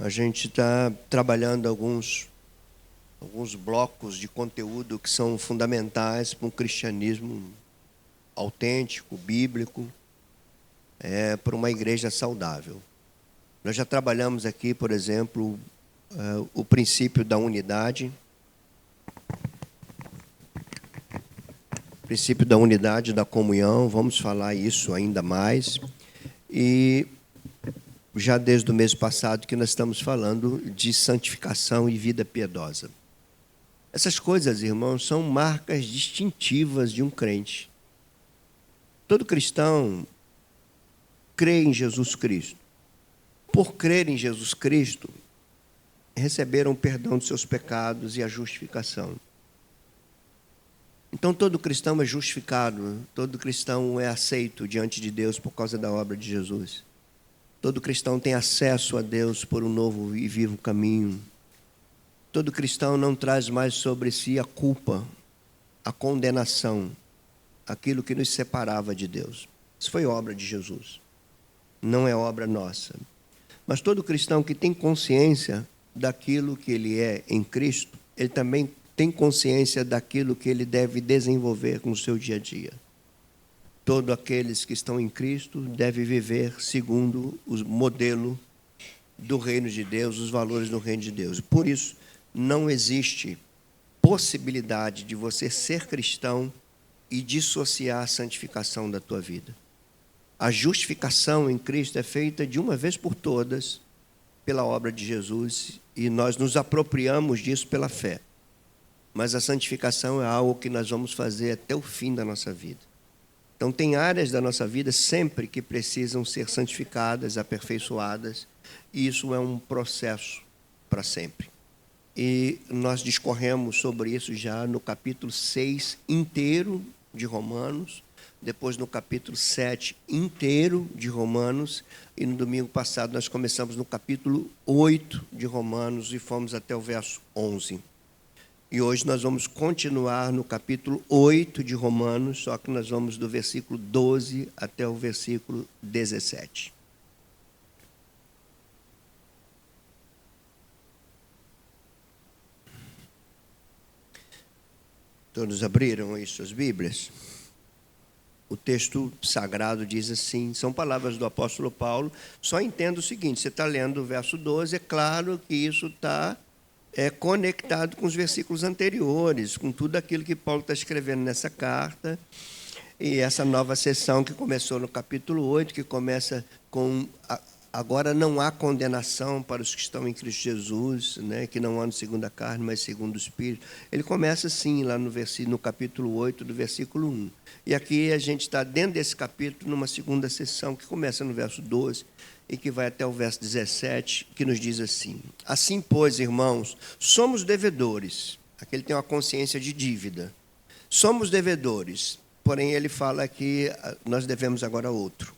A gente está trabalhando alguns blocos de conteúdo que são fundamentais para um cristianismo autêntico, bíblico, para uma igreja saudável. Nós já trabalhamos aqui, por exemplo, o princípio da unidade, da comunhão. Vamos falar isso ainda mais. E já desde o mês passado que nós estamos falando de santificação e vida piedosa. Essas coisas, irmãos, são marcas distintivas de um crente. Todo cristão crê em Jesus Cristo. Por crer em Jesus Cristo, receberam o perdão dos seus pecados e a justificação. Então, todo cristão é justificado, todo cristão é aceito diante de Deus por causa da obra de Jesus. Todo cristão tem acesso a Deus por um novo e vivo caminho. Todo cristão não traz mais sobre si a culpa, a condenação, aquilo que nos separava de Deus. Isso foi obra de Jesus, não é obra nossa. Mas todo cristão que tem consciência daquilo que ele é em Cristo, ele também tem consciência daquilo que ele deve desenvolver no seu dia a dia. Todos aqueles que estão em Cristo devem viver segundo o modelo do reino de Deus, os valores do reino de Deus. Por isso, não existe possibilidade de você ser cristão e dissociar a santificação da tua vida. A justificação em Cristo é feita de uma vez por todas pela obra de Jesus e nós nos apropriamos disso pela fé. Mas a santificação é algo que nós vamos fazer até o fim da nossa vida. Então, tem áreas da nossa vida sempre que precisam ser santificadas, aperfeiçoadas, e isso é um processo para sempre. E nós discorremos sobre isso já no capítulo 6 inteiro de Romanos, depois no capítulo 7 inteiro de Romanos, e no domingo passado nós começamos no capítulo 8 de Romanos e fomos até o verso 11. E hoje nós vamos continuar no capítulo 8 de Romanos, só que nós vamos do versículo 12 até o versículo 17. Todos abriram aí suas Bíblias? O texto sagrado diz assim, são palavras do apóstolo Paulo, só entenda o seguinte, você está lendo o verso 12, é claro que isso está conectado com os versículos anteriores, com tudo aquilo que Paulo está escrevendo nessa carta, e essa nova sessão que começou no capítulo 8, que começa com, agora não há condenação para os que estão em Cristo Jesus, né, que não andam segundo a carne, mas segundo o Espírito. Ele começa assim, lá no capítulo 8, do versículo 1. E aqui a gente está dentro desse capítulo, numa segunda sessão, que começa no verso 12, e que vai até o verso 17, que nos diz assim: assim, pois, irmãos, somos devedores. Aqui ele tem uma consciência de dívida. Somos devedores, porém ele fala que nós devemos agora outro.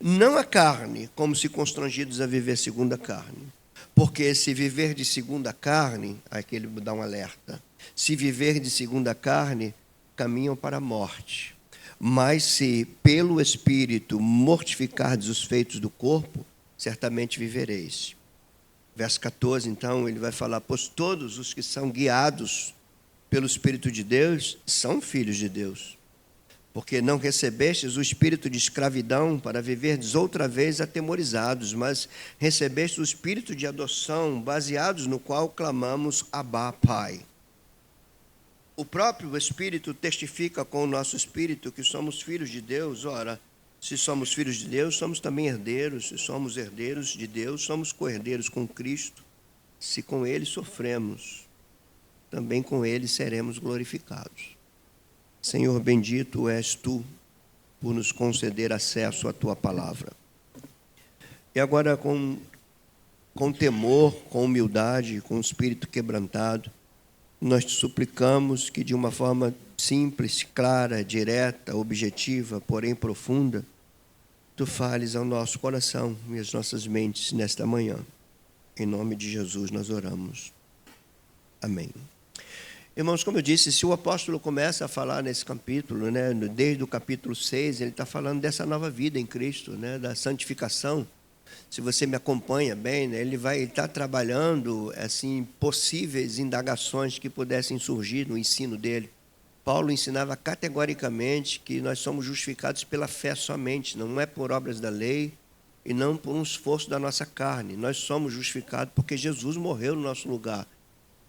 Não a carne, como se constrangidos a viver segundo a carne. Porque se viver de segundo a carne, aqui ele dá um alerta, se viver de segundo a carne, caminham para a morte. Mas se pelo Espírito mortificardes os feitos do corpo, certamente vivereis. Verso 14, então, ele vai falar, pois todos os que são guiados pelo Espírito de Deus são filhos de Deus. Porque não recebestes o espírito de escravidão para viverdes outra vez atemorizados, mas recebestes o espírito de adoção, baseados no qual clamamos Abba, Pai. O próprio Espírito testifica com o nosso espírito que somos filhos de Deus. Ora, se somos filhos de Deus, somos também herdeiros. Se somos herdeiros de Deus, somos co-herdeiros com Cristo. Se com Ele sofremos, também com Ele seremos glorificados. Senhor, bendito és Tu por nos conceder acesso à Tua palavra. E agora, com temor, com humildade, com espírito quebrantado, nós te suplicamos que de uma forma simples, clara, direta, objetiva, porém profunda, Tu fales ao nosso coração e às nossas mentes nesta manhã. Em nome de Jesus nós oramos. Amém. Irmãos, como eu disse, se o apóstolo começa a falar nesse capítulo, desde o capítulo 6, ele está falando dessa nova vida em Cristo, da santificação. se você me acompanha bem, né, ele vai estar trabalhando assim possíveis indagações que pudessem surgir no ensino dele. Paulo ensinava categoricamente que nós somos justificados pela fé somente, não é por obras da lei e não por um esforço da nossa carne. Nós somos justificados porque Jesus morreu no nosso lugar.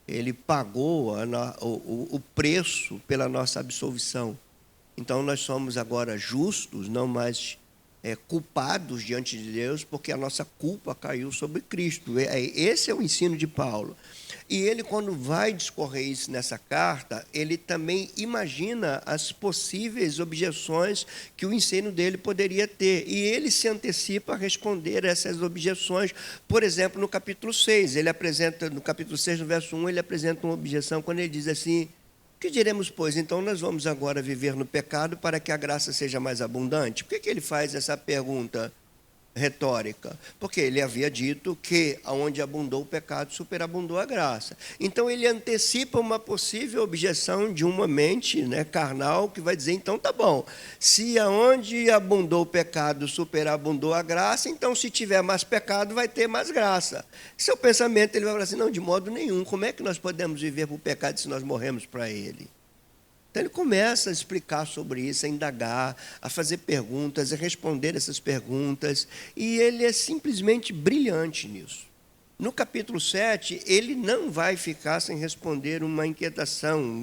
Ele pagou o preço pela nossa absolvição. Então nós somos agora justos, não mais culpados diante de Deus, porque a nossa culpa caiu sobre Cristo. Esse é o ensino de Paulo. E ele, quando vai discorrer isso nessa carta, ele também imagina as possíveis objeções que o ensino dele poderia ter. E ele se antecipa a responder a essas objeções. Por exemplo, no capítulo 6, ele apresenta, no capítulo 6, no verso 1, ele apresenta uma objeção quando ele diz assim: que diremos, pois? Então nós vamos agora viver no pecado para que a graça seja mais abundante? Por que ele faz essa pergunta retórica? Porque ele havia dito que aonde abundou o pecado, superabundou a graça. Então ele antecipa uma possível objeção de uma mente, né, carnal, que vai dizer: então tá bom, se aonde abundou o pecado, superabundou a graça, então se tiver mais pecado, vai ter mais graça. Seu pensamento, ele vai falar assim: não, de modo nenhum, como é que nós podemos viver por pecado se nós morremos para ele? Então ele começa a explicar sobre isso, a indagar, a fazer perguntas, a responder essas perguntas, e ele é simplesmente brilhante nisso. No capítulo 7, ele não vai ficar sem responder uma inquietação.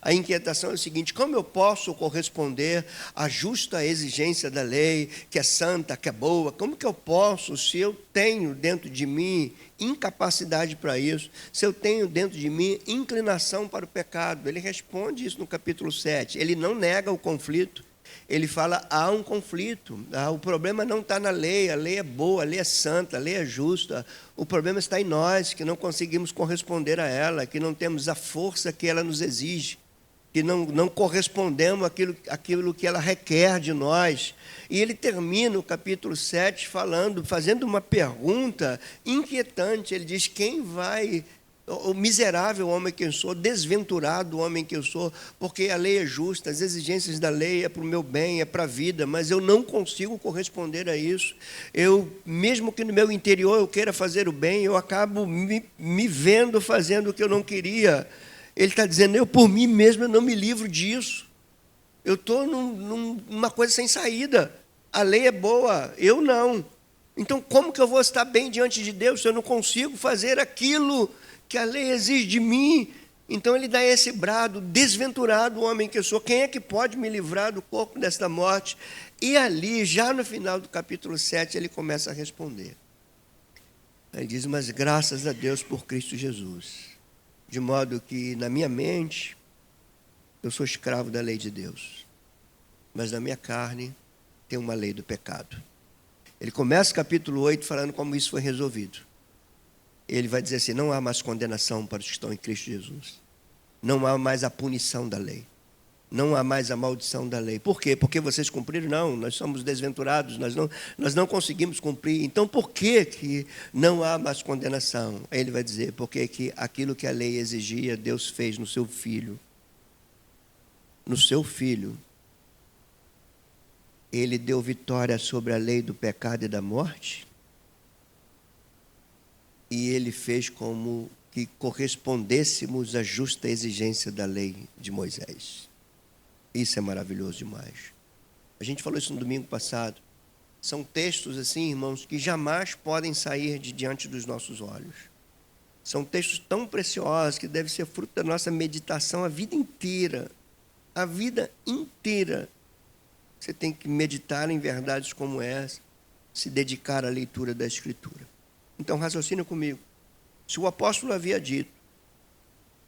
A inquietação é o seguinte: como eu posso corresponder à justa exigência da lei, que é santa, que é boa? Como que eu posso, se eu tenho dentro de mim incapacidade para isso, se eu tenho dentro de mim inclinação para o pecado? Ele responde isso no capítulo 7. Ele não nega o conflito. Ele fala: há um conflito, o problema não está na lei, a lei é boa, a lei é santa, a lei é justa, o problema está em nós, que não conseguimos corresponder a ela, que não temos a força que ela nos exige, que não correspondemos àquilo que ela requer de nós. E ele termina o capítulo 7 fazendo uma pergunta inquietante. Ele diz: quem vai... O miserável homem que eu sou, desventurado homem que eu sou, porque a lei é justa, as exigências da lei é para o meu bem, é para a vida, mas eu não consigo corresponder a isso. Mesmo que no meu interior eu queira fazer o bem, eu acabo me vendo fazendo o que eu não queria. Ele está dizendo: eu por mim mesmo eu não me livro disso. Eu estou numa coisa sem saída. A lei é boa, eu não. Então como que eu vou estar bem diante de Deus se eu não consigo fazer aquilo que a lei exige de mim? Então ele dá esse brado: desventurado homem que eu sou, quem é que pode me livrar do corpo desta morte? E ali, já no final do capítulo 7, ele começa a responder. Ele diz: mas graças a Deus por Cristo Jesus, de modo que na minha mente eu sou escravo da lei de Deus, mas na minha carne tem uma lei do pecado. Ele começa o capítulo 8 falando como isso foi resolvido. Ele vai dizer assim: não há mais condenação para os que estão em Cristo Jesus. Não há mais a punição da lei. Não há mais a maldição da lei. Por quê? Porque vocês cumpriram? Não, nós somos desventurados, nós não conseguimos cumprir. Então por que não há mais condenação? Aí ele vai dizer: porque que aquilo que a lei exigia, Deus fez no seu Filho. No seu Filho. Ele deu vitória sobre a lei do pecado e da morte. E ele fez como que correspondêssemos à justa exigência da lei de Moisés. Isso é maravilhoso demais. A gente falou isso no domingo passado. São textos assim, irmãos, que jamais podem sair de diante dos nossos olhos. São textos tão preciosos que devem ser fruto da nossa meditação a vida inteira. A vida inteira. Você tem que meditar em verdades como essa, se dedicar à leitura da Escritura. Então, raciocina comigo. Se o apóstolo havia dito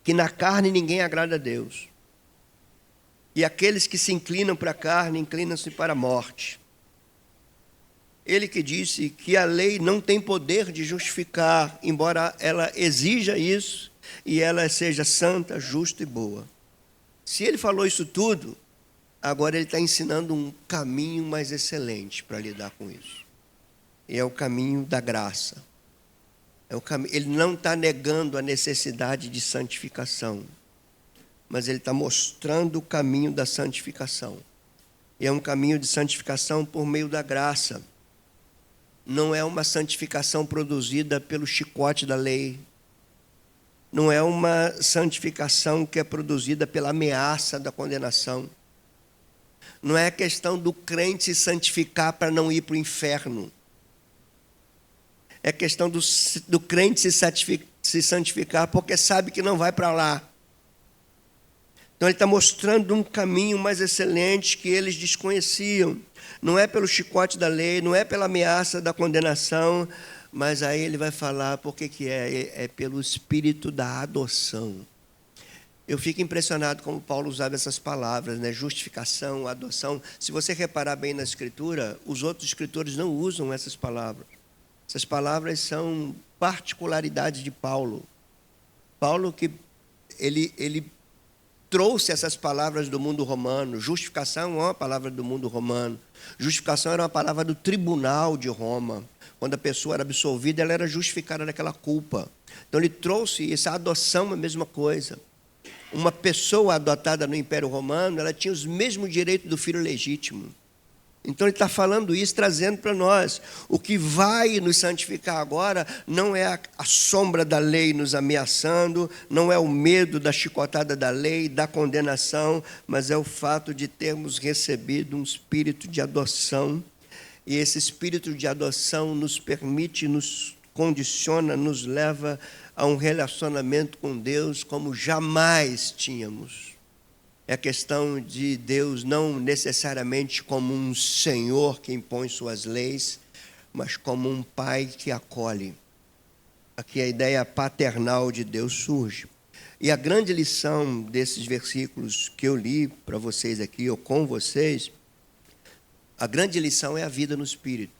que na carne ninguém agrada a Deus, e aqueles que se inclinam para a carne inclinam-se para a morte, ele que disse que a lei não tem poder de justificar, embora ela exija isso, e ela seja santa, justa e boa. Se ele falou isso tudo, agora ele está ensinando um caminho mais excelente para lidar com isso. E é o caminho da graça. Ele não está negando a necessidade de santificação, mas ele está mostrando o caminho da santificação. E é um caminho de santificação por meio da graça. não é uma santificação produzida pelo chicote da lei, não é uma santificação que é produzida pela ameaça da condenação. Não é questão do crente se santificar para não ir para o inferno. É questão do crente se santificar porque sabe que não vai para lá. Então ele está mostrando um caminho mais excelente que eles desconheciam. Não é pelo chicote da lei, não é pela ameaça da condenação, mas aí ele vai falar por que é pelo espírito da adoção. Eu fico impressionado como Paulo usava essas palavras, né? Justificação, adoção. Se você reparar bem na Escritura, os outros escritores não usam essas palavras. Essas palavras são particularidades de Paulo. Paulo que ele trouxe essas palavras do mundo romano. Justificação é uma palavra do mundo romano. Justificação era uma palavra do tribunal de Roma. Quando a pessoa era absolvida, ela era justificada daquela culpa. Então ele trouxe isso. A adoção é a mesma coisa. Uma pessoa adotada no Império Romano, ela tinha os mesmos direitos do filho legítimo. Então ele está falando isso, trazendo para nós. O que vai nos santificar agora não é a sombra da lei nos ameaçando, não é o medo da chicotada da lei, da condenação, mas é o fato de termos recebido um espírito de adoção. E esse espírito de adoção nos permite, nos condiciona, nos leva a um relacionamento com Deus como jamais tínhamos. É a questão de Deus não necessariamente como um senhor que impõe suas leis, mas como um pai que acolhe. Aqui a ideia paternal de Deus surge. E a grande lição desses versículos que eu li para vocês aqui, ou com vocês, a grande lição é a vida no Espírito.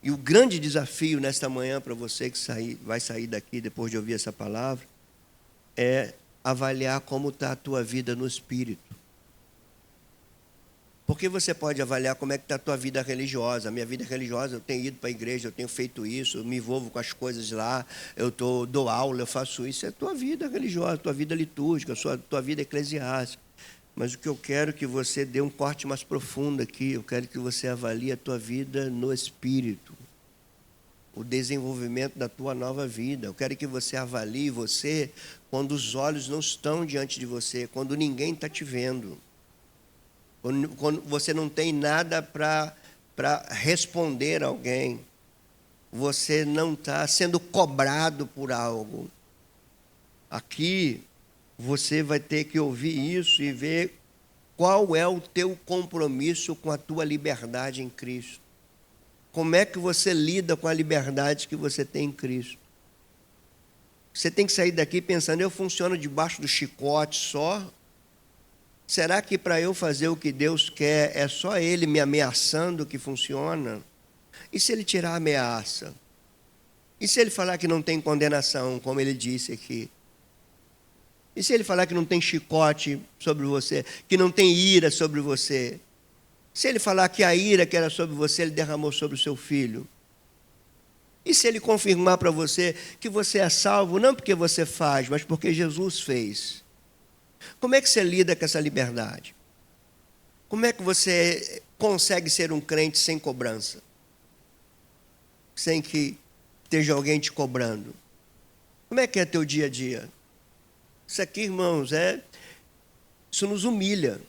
E o grande desafio nesta manhã para você que vai sair daqui depois de ouvir essa palavra, é avaliar como está a tua vida no Espírito. Porque você pode avaliar como é que está a tua vida religiosa. A minha vida religiosa, eu tenho ido para a igreja, eu tenho feito isso, eu me envolvo com as coisas lá, dou aula, eu faço isso. É a tua vida religiosa, a tua vida litúrgica, a tua vida eclesiástica. Mas o que eu quero é que você dê um corte mais profundo aqui. Eu quero que você avalie a tua vida no Espírito. O desenvolvimento da tua nova vida. Eu quero que você avalie você quando os olhos não estão diante de você, quando ninguém está te vendo. Quando você não tem nada para responder a alguém. Você não está sendo cobrado por algo. Aqui você vai ter que ouvir isso e ver qual é o teu compromisso com a tua liberdade em Cristo. Como é que você lida com a liberdade que você tem em Cristo? Você tem que sair daqui pensando, eu funciono debaixo do chicote só? Será que para eu fazer o que Deus quer, é só Ele me ameaçando que funciona? E se Ele tirar a ameaça? E se Ele falar que não tem condenação, como Ele disse aqui? E se Ele falar que não tem chicote sobre você, que não tem ira sobre você? Se Ele falar que a ira que era sobre você, Ele derramou sobre o seu filho? E se Ele confirmar para você que você é salvo, não porque você faz, mas porque Jesus fez? Como é que você lida com essa liberdade? Como é que você consegue ser um crente sem cobrança? Sem que esteja alguém te cobrando? Como é que é teu dia a dia? Isso aqui, irmãos, isso nos humilha.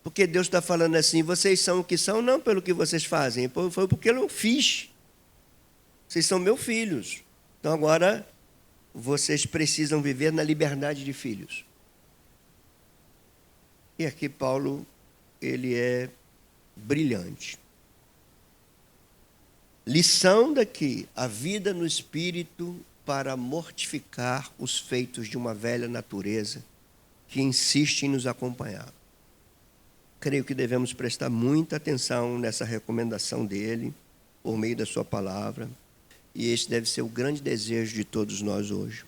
Porque Deus está falando assim, vocês são o que são, não pelo que vocês fazem, foi porque eu fiz. Vocês são meus filhos. Então agora, vocês precisam viver na liberdade de filhos. E aqui Paulo, ele é brilhante. Lição daqui, a vida no Espírito para mortificar os feitos de uma velha natureza que insiste em nos acompanhar. Creio que devemos prestar muita atenção nessa recomendação dele, por meio da sua palavra, e este deve ser o grande desejo de todos nós hoje.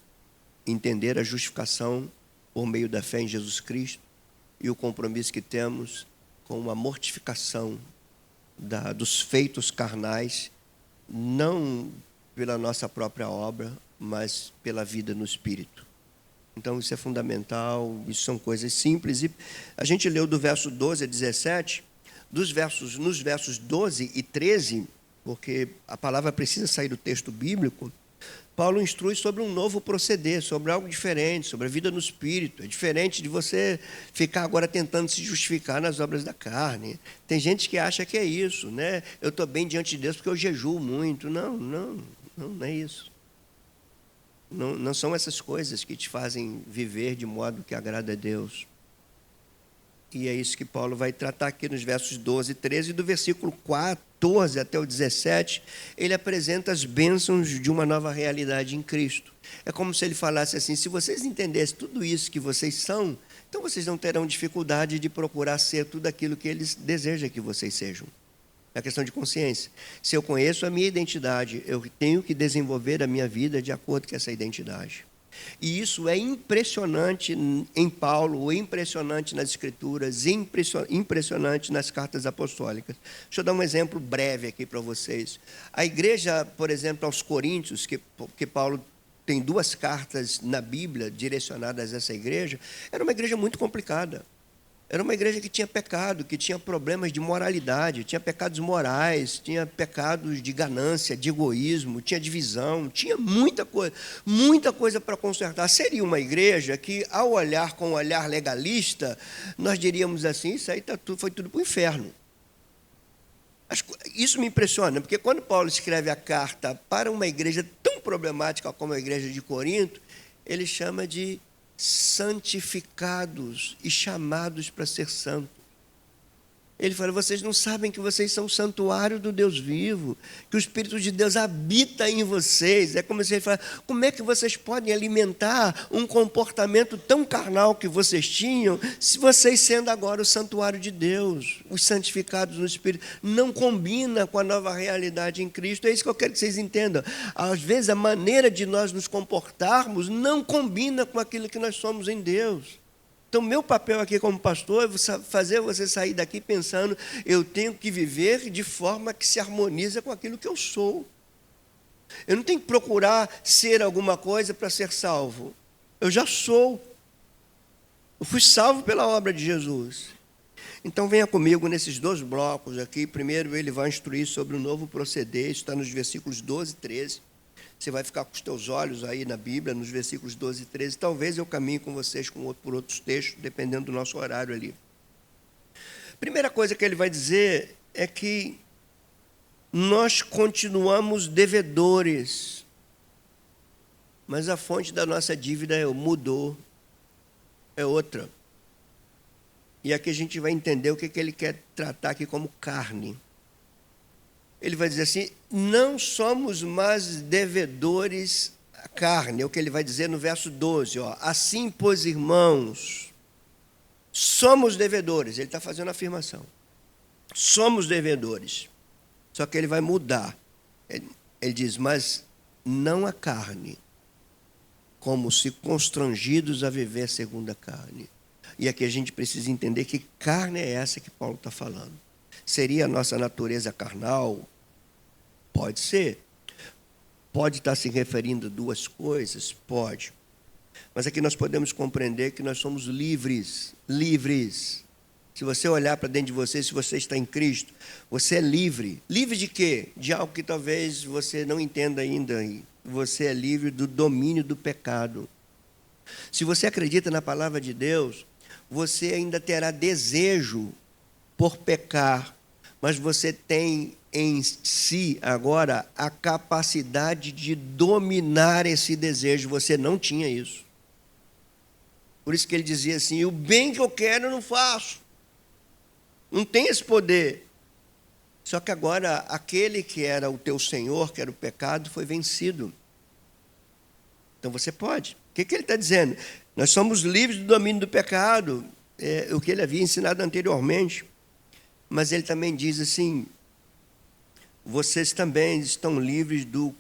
Entender a justificação por meio da fé em Jesus Cristo e o compromisso que temos com a mortificação dos feitos carnais, não pela nossa própria obra, mas pela vida no Espírito. Então isso é fundamental, isso são coisas simples. E a gente leu do verso 12 a 17, nos versos 12 e 13, porque a palavra precisa sair do texto bíblico, Paulo instrui sobre um novo proceder, sobre algo diferente, sobre a vida no Espírito. É diferente de você ficar agora tentando se justificar nas obras da carne. Tem gente que acha que é isso, né? Eu estou bem diante de Deus porque eu jejuo muito. Não é isso. Não são essas coisas que te fazem viver de modo que agrada a Deus. E é isso que Paulo vai tratar aqui nos versos 12 e 13, do versículo 14 até o 17, ele apresenta as bênçãos de uma nova realidade em Cristo. É como se ele falasse assim: se vocês entendessem tudo isso que vocês são, então vocês não terão dificuldade de procurar ser tudo aquilo que eles desejam que vocês sejam. É a questão de consciência. Se eu conheço a minha identidade, eu tenho que desenvolver a minha vida de acordo com essa identidade. E isso é impressionante em Paulo, impressionante nas Escrituras, impressionante nas cartas apostólicas. Deixa eu dar um exemplo breve aqui para vocês. A igreja, por exemplo, aos Coríntios, que Paulo tem 2 cartas na Bíblia direcionadas a essa igreja, era uma igreja muito complicada. Era uma igreja que tinha pecado, que tinha problemas de moralidade, tinha pecados morais, tinha pecados de ganância, de egoísmo, tinha divisão, tinha muita coisa para consertar. Seria uma igreja que, ao olhar com um olhar legalista, nós diríamos assim: isso aí foi tudo para o inferno. Isso me impressiona, porque quando Paulo escreve a carta para uma igreja tão problemática como a igreja de Corinto, ele chama de santificados e chamados para ser santos. Ele fala: vocês não sabem que vocês são o santuário do Deus vivo, que o Espírito de Deus habita em vocês. É como se ele fala: como é que vocês podem alimentar um comportamento tão carnal que vocês tinham, se vocês sendo agora o santuário de Deus, os santificados no Espírito? Não combina com a nova realidade em Cristo. É isso que eu quero que vocês entendam. Às vezes a maneira de nós nos comportarmos não combina com aquilo que nós somos em Deus. Então, meu papel aqui como pastor é fazer você sair daqui pensando: eu tenho que viver de forma que se harmoniza com aquilo que eu sou. Eu não tenho que procurar ser alguma coisa para ser salvo. Eu já sou. Eu fui salvo pela obra de Jesus. Então, venha comigo nesses 2 blocos aqui. Primeiro, ele vai instruir sobre o novo proceder. Isso está nos versículos 12 e 13. Você vai ficar com os teus olhos aí na Bíblia, nos versículos 12 e 13. Talvez eu caminhe com vocês por outros textos, dependendo do nosso horário ali. Primeira coisa que ele vai dizer é que nós continuamos devedores, mas a fonte da nossa dívida mudou, é outra. E aqui a gente vai entender o que ele quer tratar aqui como carne. Ele vai dizer assim: não somos mais devedores à carne. É o que ele vai dizer no verso 12. Assim, pois, irmãos, somos devedores. Ele está fazendo a afirmação. Somos devedores. Só que ele vai mudar. Ele diz: mas não a carne, como se constrangidos a viver segundo a carne. E aqui a gente precisa entender que carne é essa que Paulo está falando. Seria a nossa natureza carnal? Pode ser. Pode estar se referindo a 2 coisas? Pode. Mas aqui nós podemos compreender que nós somos livres. Livres. Se você olhar para dentro de você, se você está em Cristo, você é livre. Livre de quê? De algo que talvez você não entenda ainda. Você é livre do domínio do pecado. Se você acredita na palavra de Deus, você ainda terá desejo por pecar, mas você tem em si agora a capacidade de dominar esse desejo. Você não tinha isso. Por isso que ele dizia assim: o bem que eu quero eu não faço. Não tem esse poder. Só que agora aquele que era o teu Senhor, que era o pecado, foi vencido. Então você pode. O que ele está dizendo? Nós somos livres do domínio do pecado, o que ele havia ensinado anteriormente. Mas ele também diz assim: vocês também estão livres do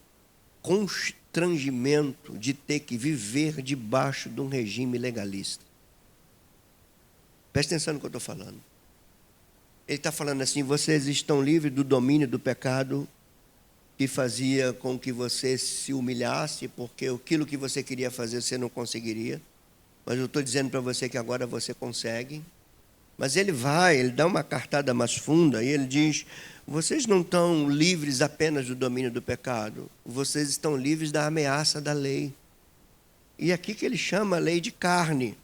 constrangimento de ter que viver debaixo de um regime legalista. Presta atenção no que eu estou falando. Ele está falando assim: vocês estão livres do domínio do pecado que fazia com que você se humilhasse, porque aquilo que você queria fazer você não conseguiria. Mas eu estou dizendo para você que agora você consegue. Mas ele dá uma cartada mais funda e ele diz: vocês não estão livres apenas do domínio do pecado, vocês estão livres da ameaça da lei. E aqui que ele chama a lei de carne.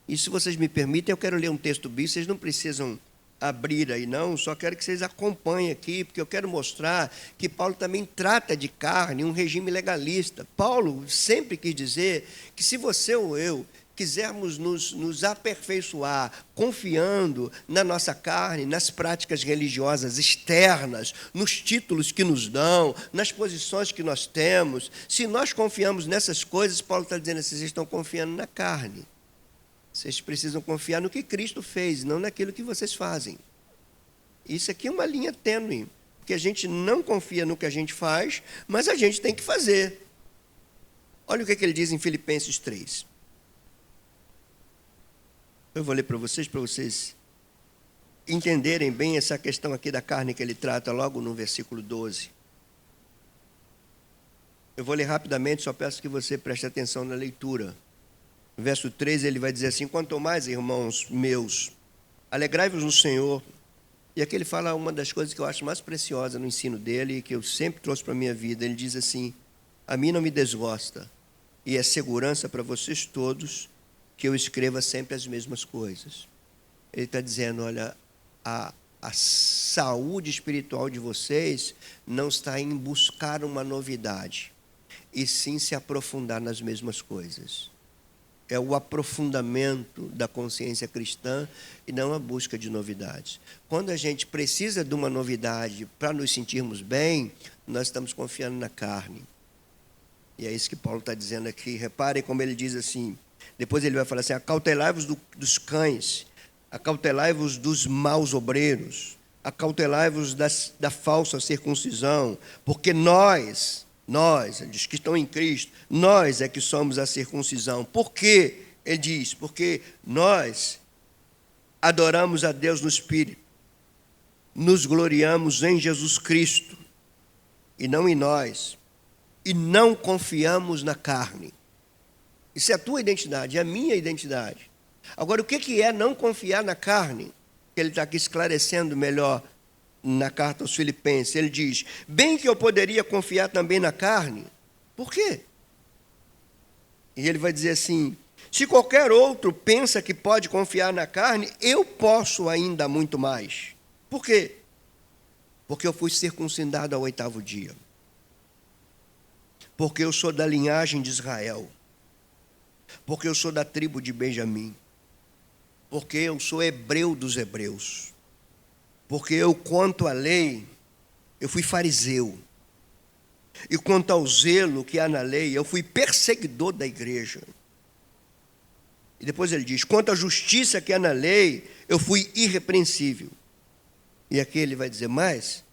E se vocês me permitem, eu quero ler um texto bíblico, vocês não precisam abrir aí não, só quero que vocês acompanhem aqui, porque eu quero mostrar que Paulo também trata de carne, um regime legalista. Paulo sempre quis dizer que se você ou eu quisermos nos aperfeiçoar, confiando na nossa carne, nas práticas religiosas externas, nos títulos que nos dão, nas posições que nós temos, se nós confiamos nessas coisas, Paulo está dizendo assim, vocês estão confiando na carne. Vocês precisam confiar no que Cristo fez, não naquilo que vocês fazem. Isso aqui é uma linha tênue, porque a gente não confia no que a gente faz, mas a gente tem que fazer. Olha o que ele diz em Filipenses 3. Eu vou ler para vocês entenderem bem essa questão aqui da carne que ele trata logo no versículo 12. Eu vou ler rapidamente, só peço que você preste atenção na leitura. No verso 13 ele vai dizer assim: quanto mais, irmãos meus, alegrai-vos no Senhor. E aqui ele fala uma das coisas que eu acho mais preciosa no ensino dele, e que eu sempre trouxe para a minha vida. Ele diz assim: a mim não me desgosta, e é segurança para vocês todos, que eu escreva sempre as mesmas coisas. Ele está dizendo, olha, a saúde espiritual de vocês não está em buscar uma novidade, e sim se aprofundar nas mesmas coisas. É o aprofundamento da consciência cristã e não a busca de novidades. Quando a gente precisa de uma novidade para nos sentirmos bem, nós estamos confiando na carne. E é isso que Paulo está dizendo aqui. Reparem como ele diz assim, depois ele vai falar assim: acautelai-vos dos cães, acautelai-vos dos maus obreiros, acautelai-vos da falsa circuncisão, porque nós, diz que estão em Cristo, nós é que somos a circuncisão. Por quê? Ele diz, porque nós adoramos a Deus no Espírito, nos gloriamos em Jesus Cristo, e não em nós, e não confiamos na carne. Isso é a tua identidade, é a minha identidade. Agora, o que é não confiar na carne? Ele está aqui esclarecendo melhor na carta aos Filipenses. Ele diz, bem que eu poderia confiar também na carne. Por quê? E ele vai dizer assim, se qualquer outro pensa que pode confiar na carne, eu posso ainda muito mais. Por quê? Porque eu fui circuncidado ao 8º dia. Porque eu sou da linhagem de Israel. Porque eu sou da tribo de Benjamim. Porque eu sou hebreu dos hebreus. Porque eu, quanto à lei, eu fui fariseu. E quanto ao zelo que há na lei, eu fui perseguidor da igreja. E depois ele diz, quanto à justiça que há na lei, eu fui irrepreensível. E aqui ele vai dizer, mas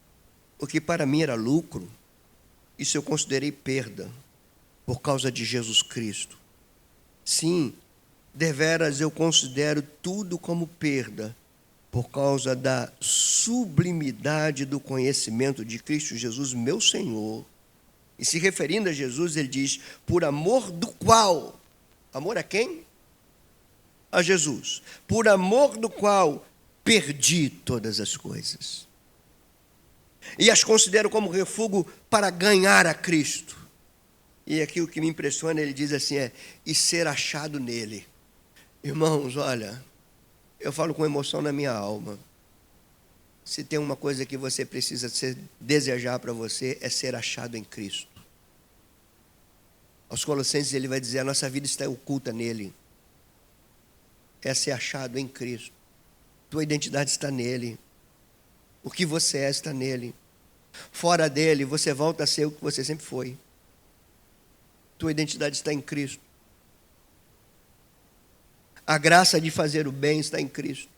o que para mim era lucro, isso eu considerei perda, por causa de Jesus Cristo. Sim, deveras eu considero tudo como perda, por causa da sublimidade do conhecimento de Cristo Jesus, meu Senhor. E se referindo a Jesus, ele diz, por amor do qual, amor a quem? A Jesus. Por amor do qual perdi todas as coisas. E as considero como refúgio para ganhar a Cristo. E aqui o que me impressiona, ele diz assim, e ser achado nele. Irmãos, olha, eu falo com emoção na minha alma. Se tem uma coisa que você precisa desejar para você, é ser achado em Cristo. Aos Colossenses ele vai dizer, a nossa vida está oculta nele. É ser achado em Cristo. Tua identidade está nele. O que você é está nele. Fora dele, você volta a ser o que você sempre foi. Tua identidade está em Cristo. A graça de fazer o bem está em Cristo.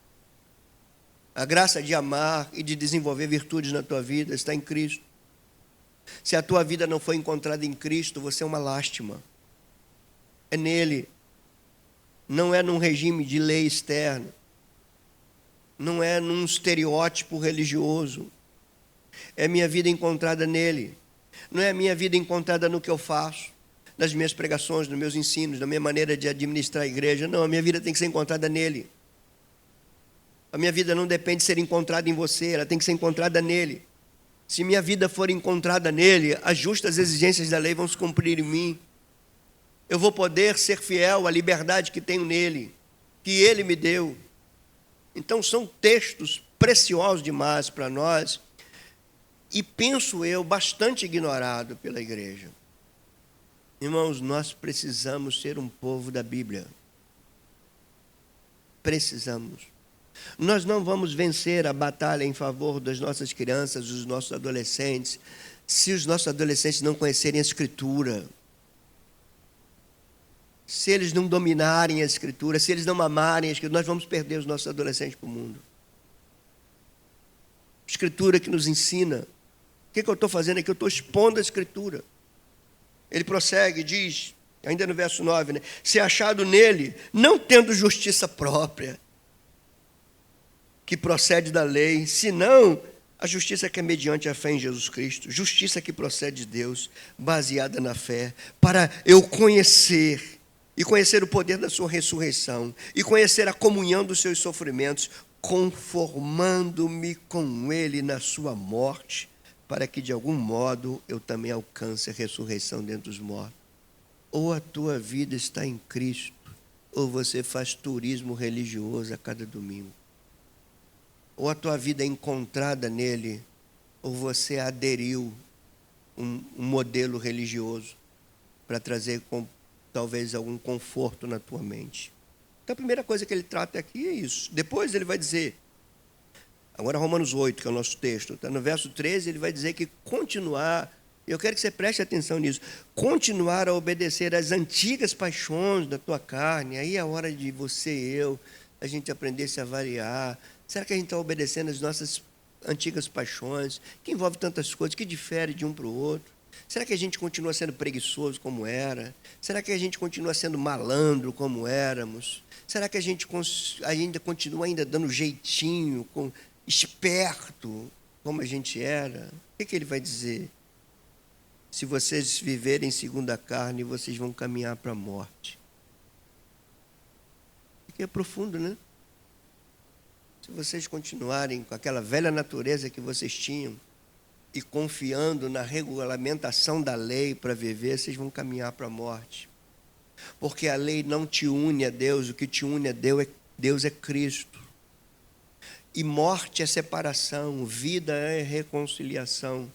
A graça de amar e de desenvolver virtudes na tua vida está em Cristo. Se a tua vida não foi encontrada em Cristo, você é uma lástima. É nele. Não é num regime de lei externa. Não é num estereótipo religioso. É minha vida encontrada nele. Não é a minha vida encontrada no que eu faço, nas minhas pregações, nos meus ensinos, na minha maneira de administrar a igreja. Não, a minha vida tem que ser encontrada nele. A minha vida não depende de ser encontrada em você, ela tem que ser encontrada nele. Se minha vida for encontrada nele, as justas exigências da lei vão se cumprir em mim. Eu vou poder ser fiel à liberdade que tenho nele, que ele me deu. Então são textos preciosos demais para nós e, penso eu, bastante ignorado pela igreja. Irmãos, nós precisamos ser um povo da Bíblia. Precisamos. Nós não vamos vencer a batalha em favor das nossas crianças, dos nossos adolescentes, se os nossos adolescentes não conhecerem a Escritura. Se eles não dominarem a Escritura, se eles não amarem a Escritura, nós vamos perder os nossos adolescentes para o mundo. Escritura que nos ensina. O que eu estou fazendo aqui? Eu estou expondo a Escritura. Ele prossegue, diz, ainda no verso 9, né? Se achado nele, não tendo justiça própria, que procede da lei, senão a justiça que é mediante a fé em Jesus Cristo, justiça que procede de Deus, baseada na fé, para eu conhecer, e conhecer o poder da sua ressurreição, e conhecer a comunhão dos seus sofrimentos, conformando-me com ele na sua morte, para que de algum modo eu também alcance a ressurreição dentre os mortos. Ou a tua vida está em Cristo, ou você faz turismo religioso a cada domingo. Ou a tua vida é encontrada nele, ou você aderiu um modelo religioso para trazer talvez algum conforto na tua mente. Então a primeira coisa que ele trata aqui é isso. Depois ele vai dizer, agora Romanos 8, que é o nosso texto, tá? No verso 13 ele vai dizer que continuar, eu quero que você preste atenção nisso, continuar a obedecer às antigas paixões da tua carne. Aí é a hora de você e eu, a gente aprender a se avaliar. Será que a gente está obedecendo às nossas antigas paixões, que envolve tantas coisas, que difere de um para o outro? Será que a gente continua sendo preguiçoso como era? Será que a gente continua sendo malandro como éramos? Será que a gente ainda continua dando jeitinho, esperto como a gente era? O que ele vai dizer? Se vocês viverem segundo a carne, vocês vão caminhar para a morte. Isso é profundo, né? Se vocês continuarem com aquela velha natureza que vocês tinham e confiando na regulamentação da lei para viver, vocês vão caminhar para a morte. Porque a lei não te une a Deus, o que te une a Deus é Cristo. E morte é separação, vida é reconciliação.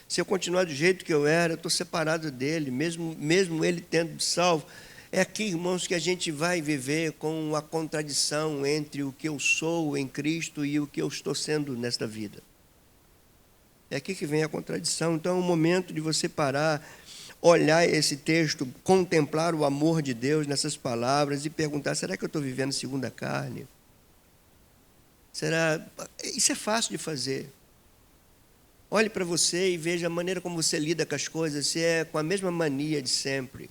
Se eu continuar do jeito que eu era, eu estou separado dele, mesmo ele tendo salvo. É aqui, irmãos, que a gente vai viver com a contradição entre o que eu sou em Cristo e o que eu estou sendo nesta vida. É aqui que vem a contradição. Então é um momento de você parar, olhar esse texto, contemplar o amor de Deus nessas palavras e perguntar, será que eu estou vivendo segundo a carne? Isso é fácil de fazer. Olhe para você e veja a maneira como você lida com as coisas, se é com a mesma mania de sempre.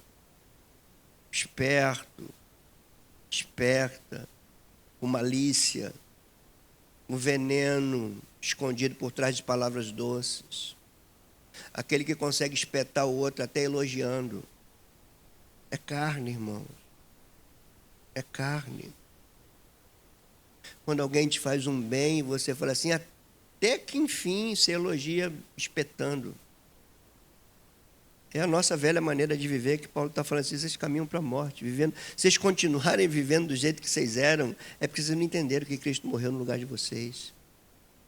Esperto, esperta, com malícia, um veneno escondido por trás de palavras doces. Aquele que consegue espetar o outro até elogiando. É carne, irmãos. É carne. Quando alguém te faz um bem, você fala assim, até que enfim se elogia espetando. É a nossa velha maneira de viver, que Paulo está falando assim, vocês caminham para a morte, vivendo. Vocês continuarem vivendo do jeito que vocês eram, é porque vocês não entenderam que Cristo morreu no lugar de vocês.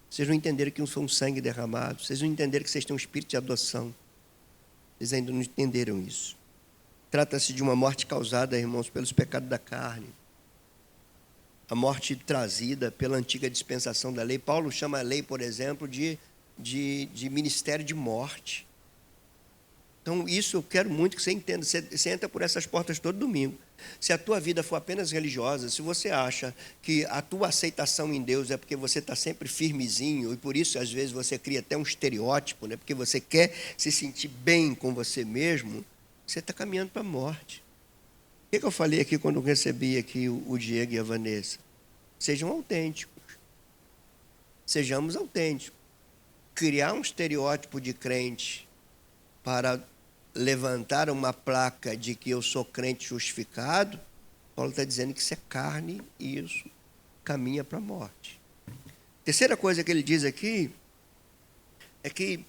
Vocês não entenderam que foi um sangue derramado. Vocês não entenderam que vocês têm um espírito de adoção. Vocês ainda não entenderam isso. Trata-se de uma morte causada, irmãos, pelos pecados da carne. A morte trazida pela antiga dispensação da lei. Paulo chama a lei, por exemplo, de ministério de morte. Então, isso eu quero muito que você entenda. Você entra por essas portas todo domingo. Se a tua vida for apenas religiosa, se você acha que a tua aceitação em Deus é porque você está sempre firmezinho, e por isso, às vezes, você cria até um estereótipo, né? Porque você quer se sentir bem com você mesmo, você está caminhando para a morte. O que eu falei aqui quando eu recebi aqui o Diego e a Vanessa? Sejam autênticos. Sejamos autênticos. Criar um estereótipo de crente para levantar uma placa de que eu sou crente justificado, Paulo está dizendo que isso é carne, isso caminha para a morte. Terceira coisa que ele diz aqui é que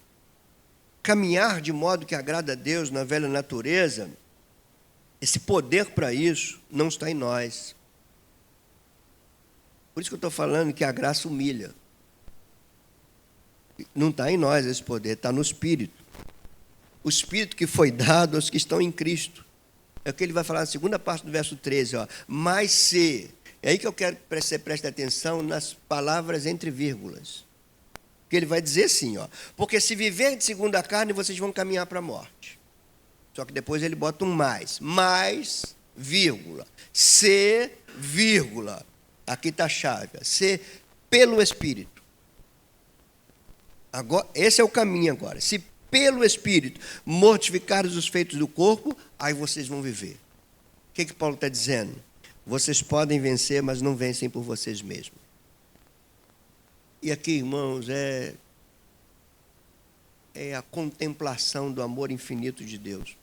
caminhar de modo que agrada a Deus na velha natureza, esse poder para isso não está em nós. Por isso que eu estou falando que a graça humilha. Não está em nós esse poder, está no Espírito. O Espírito que foi dado aos que estão em Cristo. É o que ele vai falar na segunda parte do verso 13. Ó. Mas se... É aí que eu quero que você preste atenção nas palavras entre vírgulas. Porque ele vai dizer assim, ó, porque se viver de segundo a carne, vocês vão caminhar para a morte. Só que depois ele bota um mais, vírgula, se, vírgula, aqui está a chave, se pelo Espírito. Agora, esse é o caminho agora. Se pelo Espírito mortificares os feitos do corpo, aí vocês vão viver. O que Paulo está dizendo? Vocês podem vencer, mas não vencem por vocês mesmos. E aqui, irmãos, é a contemplação do amor infinito de Deus.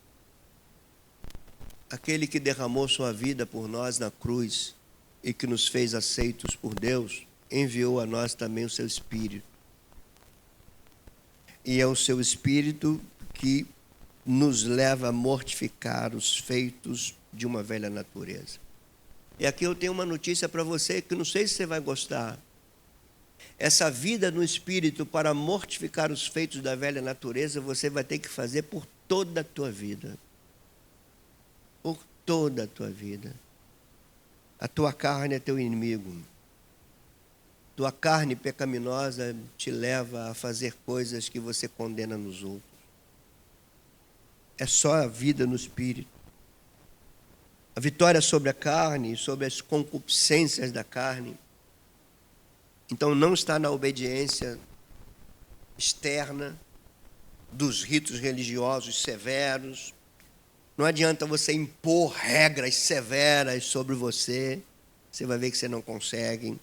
Aquele que derramou sua vida por nós na cruz e que nos fez aceitos por Deus, enviou a nós também o seu Espírito. E é o seu Espírito que nos leva a mortificar os feitos de uma velha natureza. E aqui eu tenho uma notícia para você que não sei se você vai gostar. Essa vida no Espírito para mortificar os feitos da velha natureza, você vai ter que fazer por toda a tua vida. Por toda a tua vida. A tua carne é teu inimigo. Tua carne pecaminosa te leva a fazer coisas que você condena nos outros. É só a vida no Espírito. A vitória sobre a carne, sobre as concupiscências da carne. Então não está na obediência externa dos ritos religiosos severos. Não adianta você impor regras severas sobre você. Você vai ver que você não consegue.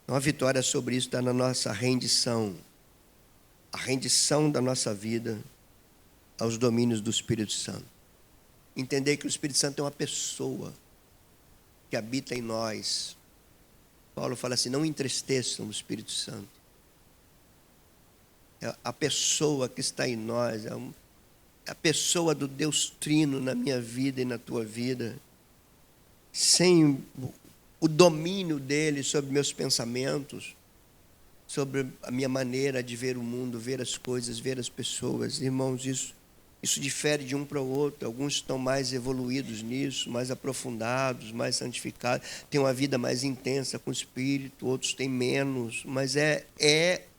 Então a vitória sobre isso está na nossa rendição. A rendição da nossa vida aos domínios do Espírito Santo. Entender que o Espírito Santo é uma pessoa que habita em nós. Paulo fala assim, não entristeçam o Espírito Santo. É a pessoa que está em nós, é a pessoa do Deus Trino na minha vida e na tua vida. Sem o domínio dele sobre meus pensamentos, sobre a minha maneira de ver o mundo, ver as coisas, ver as pessoas. Irmãos, isso difere de um para o outro. Alguns estão mais evoluídos nisso, mais aprofundados, mais santificados, têm uma vida mais intensa com o Espírito, outros têm menos, mas é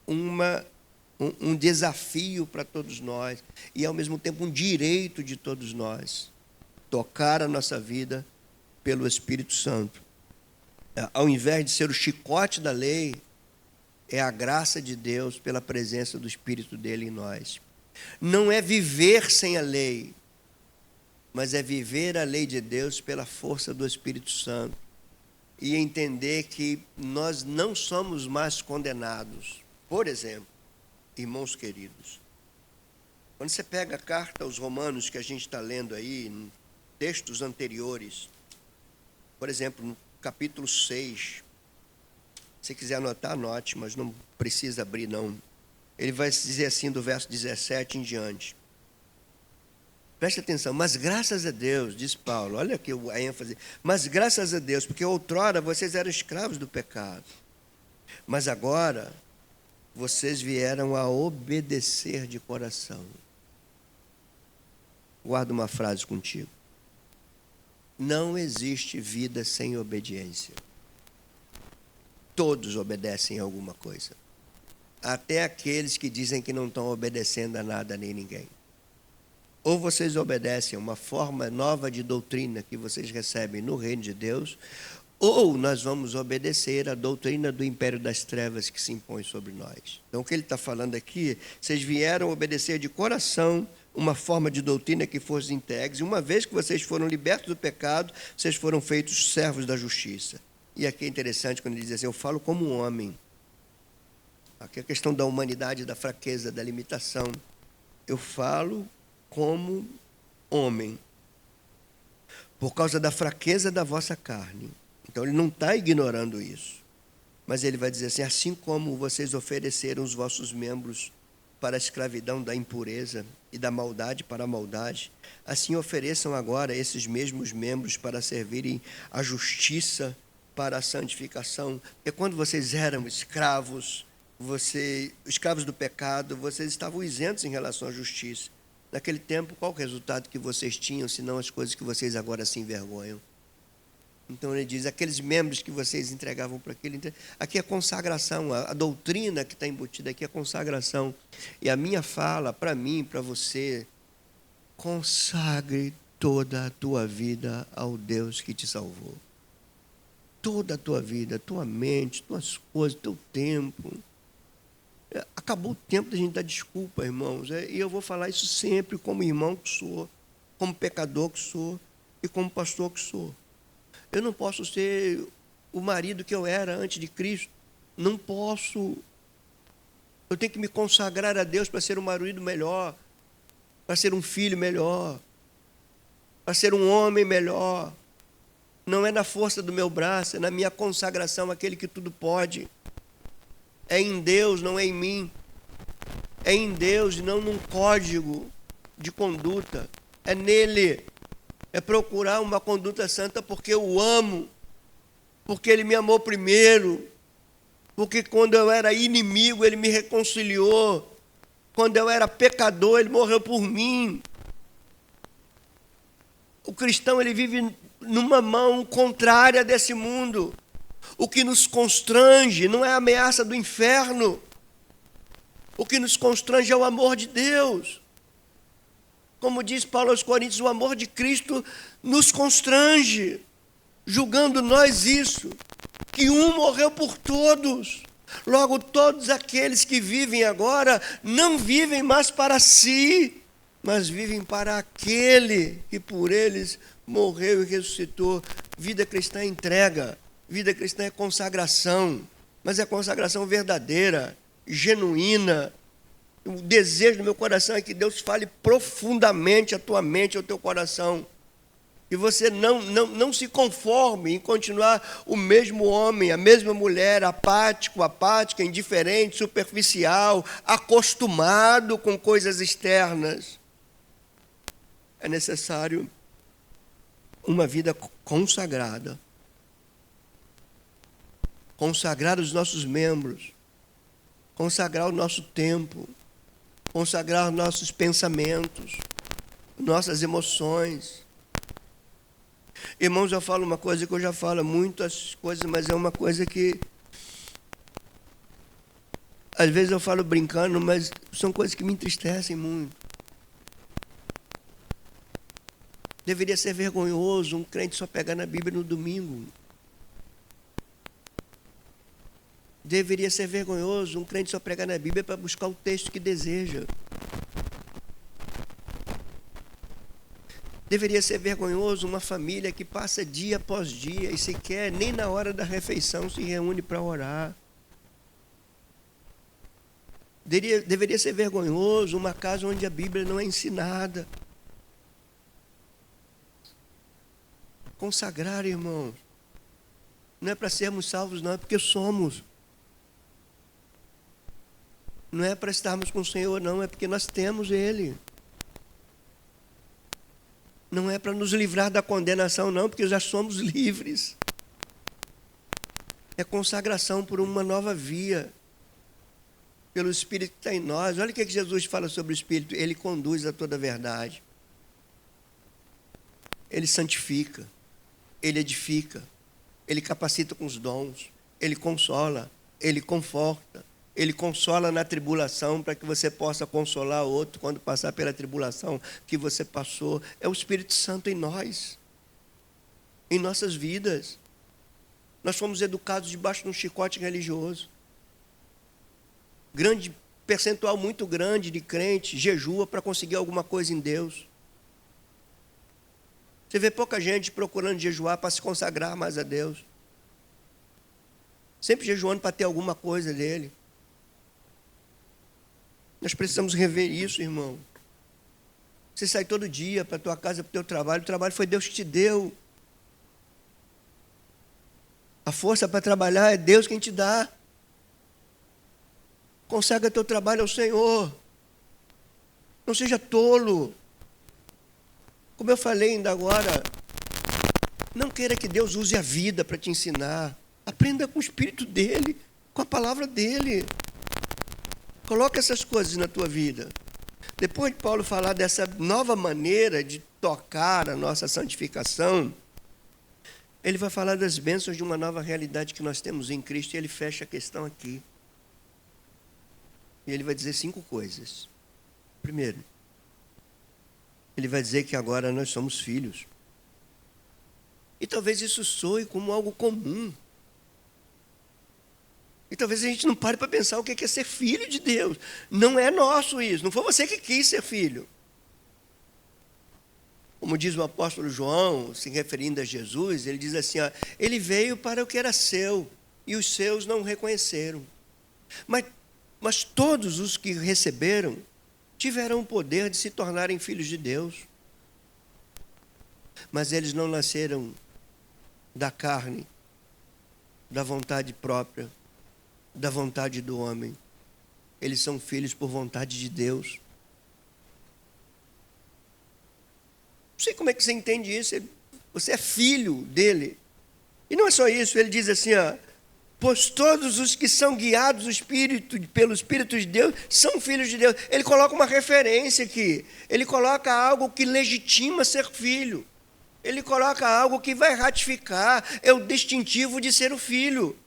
um desafio para todos nós e, ao mesmo tempo, um direito de todos nós, tocar a nossa vida pelo Espírito Santo. Ao invés de ser o chicote da lei, é a graça de Deus pela presença do Espírito dele em nós. Não é viver sem a lei, mas é viver a lei de Deus pela força do Espírito Santo e entender que nós não somos mais condenados. Por exemplo, irmãos queridos, quando você pega a carta aos Romanos que a gente está lendo aí, em textos anteriores, por exemplo, no capítulo 6, se quiser anotar, anote, mas não precisa abrir não. Ele vai dizer assim do verso 17 em diante. Preste atenção, mas graças a Deus, diz Paulo, olha aqui a ênfase, mas graças a Deus, porque outrora vocês eram escravos do pecado, mas agora vocês vieram a obedecer de coração. Guarda uma frase contigo. Não existe vida sem obediência. Todos obedecem a alguma coisa. Até aqueles que dizem que não estão obedecendo a nada nem ninguém. Ou vocês obedecem a uma forma nova de doutrina que vocês recebem no reino de Deus, ou nós vamos obedecer à doutrina do império das trevas que se impõe sobre nós. Então o que ele está falando aqui, vocês vieram obedecer de coração uma forma de doutrina que fosse integre, e uma vez que vocês foram libertos do pecado, vocês foram feitos servos da justiça. E aqui é interessante quando ele diz assim, eu falo como um homem. Aqui é a questão da humanidade, da fraqueza, da limitação. Eu falo como homem, por causa da fraqueza da vossa carne. Então, ele não está ignorando isso. Mas ele vai dizer assim: assim como vocês ofereceram os vossos membros para a escravidão da impureza e da maldade para a maldade, assim ofereçam agora esses mesmos membros para servirem à justiça para a santificação. Porque quando vocês eram escravos, escravos do pecado, vocês estavam isentos em relação à justiça. Naquele tempo, qual o resultado que vocês tinham, senão as coisas que vocês agora se envergonham? Então ele diz: aqueles membros que vocês entregavam para aquele. Aqui é consagração, a doutrina que está embutida aqui é consagração. E a minha fala para mim, para você: consagre toda a tua vida ao Deus que te salvou. Toda a tua vida, tua mente, tuas coisas, teu tempo. Acabou o tempo da gente dar desculpa, irmãos. E eu vou falar isso sempre como irmão que sou, como pecador que sou e como pastor que sou. Eu não posso ser o marido que eu era antes de Cristo. Não posso. Eu tenho que me consagrar a Deus para ser um marido melhor, para ser um filho melhor, para ser um homem melhor. Não é na força do meu braço, é na minha consagração àquele que tudo pode. É em Deus, não é em mim. É em Deus e não num código de conduta. É nele. É procurar uma conduta santa porque eu o amo, porque ele me amou primeiro, porque quando eu era inimigo ele me reconciliou, quando eu era pecador ele morreu por mim. O cristão ele vive numa mão contrária desse mundo. O que nos constrange não é a ameaça do inferno, o que nos constrange é o amor de Deus. Como diz Paulo aos Coríntios, o amor de Cristo nos constrange, julgando nós isso, que um morreu por todos. Logo, todos aqueles que vivem agora não vivem mais para si, mas vivem para aquele que por eles morreu e ressuscitou. Vida cristã é entrega, vida cristã é consagração, mas é consagração verdadeira, genuína. O desejo do meu coração é que Deus fale profundamente à tua mente, ao teu coração. E você não se conforme em continuar o mesmo homem, a mesma mulher, apático, apática, indiferente, superficial, acostumado com coisas externas. É necessário uma vida consagrada. Consagrar os nossos membros. Consagrar o nosso tempo. Consagrar nossos pensamentos, nossas emoções. Irmãos, eu falo uma coisa que eu já falo muitas coisas, mas é uma coisa que às vezes eu falo brincando, mas são coisas que me entristecem muito. Deveria ser vergonhoso um crente só pegar na Bíblia no domingo. Deveria ser vergonhoso um crente só pregar na Bíblia para buscar o texto que deseja. Deveria ser vergonhoso uma família que passa dia após dia e sequer nem na hora da refeição se reúne para orar. Deveria ser vergonhoso uma casa onde a Bíblia não é ensinada. Consagrar, irmãos, não é para sermos salvos, não, é porque somos. Não é para estarmos com o Senhor, não, é porque nós temos Ele. Não é para nos livrar da condenação, não, porque já somos livres. É consagração por uma nova via, pelo Espírito que está em nós. Olha o que Jesus fala sobre o Espírito. Ele conduz a toda a verdade. Ele santifica. Ele edifica. Ele capacita com os dons. Ele consola. Ele conforta. Ele consola na tribulação para que você possa consolar outro quando passar pela tribulação que você passou. É o Espírito Santo em nós, em nossas vidas. Nós fomos educados debaixo de um chicote religioso. Grande percentual muito grande de crente jejua para conseguir alguma coisa em Deus. Você vê pouca gente procurando jejuar para se consagrar mais a Deus. Sempre jejuando para ter alguma coisa dele. Nós precisamos rever isso, irmão. Você sai todo dia para a tua casa, para o teu trabalho. O trabalho foi Deus que te deu. A força para trabalhar é Deus quem te dá. Consagra teu trabalho ao Senhor. Não seja tolo. Como eu falei ainda agora, não queira que Deus use a vida para te ensinar. Aprenda com o Espírito dEle, com a palavra dEle. Coloque essas coisas na tua vida. Depois de Paulo falar dessa nova maneira de tocar a nossa santificação, ele vai falar das bênçãos de uma nova realidade que nós temos em Cristo, e ele fecha a questão aqui. E ele vai dizer 5 coisas. Primeiro, ele vai dizer que agora nós somos filhos. E talvez isso soe como algo comum. E talvez a gente não pare para pensar o que é ser filho de Deus. Não é nosso isso, não foi você que quis ser filho. Como diz o apóstolo João, se referindo a Jesus, ele diz assim, ó, ele veio para o que era seu, e os seus não o reconheceram. Mas todos os que receberam, tiveram o poder de se tornarem filhos de Deus. Mas eles não nasceram da carne, da vontade própria, da vontade do homem. Eles são filhos por vontade de Deus. Não sei como é que você entende isso. Você é filho dele. E não é só isso, ele diz assim, ó, pois todos os que são guiados pelo Espírito de Deus são filhos de Deus. Ele coloca uma referência aqui. Ele coloca algo que legitima ser filho. Ele coloca algo que vai ratificar, é o distintivo de ser o filho.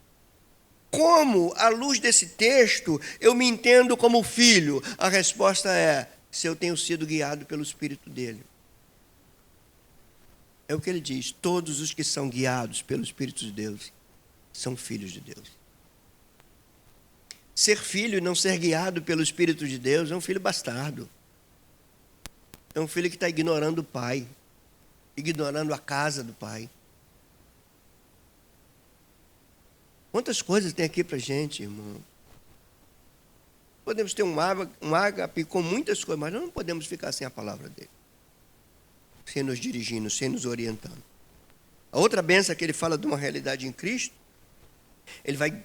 Como, à luz desse texto, eu me entendo como filho? A resposta é, se eu tenho sido guiado pelo Espírito dele. É o que ele diz, todos os que são guiados pelo Espírito de Deus são filhos de Deus. Ser filho e não ser guiado pelo Espírito de Deus é um filho bastardo. É um filho que está ignorando o pai, ignorando a casa do pai. Quantas coisas tem aqui para a gente, irmão? Podemos ter um ágape com muitas coisas, mas não podemos ficar sem a palavra dele. Sem nos dirigindo, sem nos orientando. A outra bênção que ele fala de uma realidade em Cristo, ele vai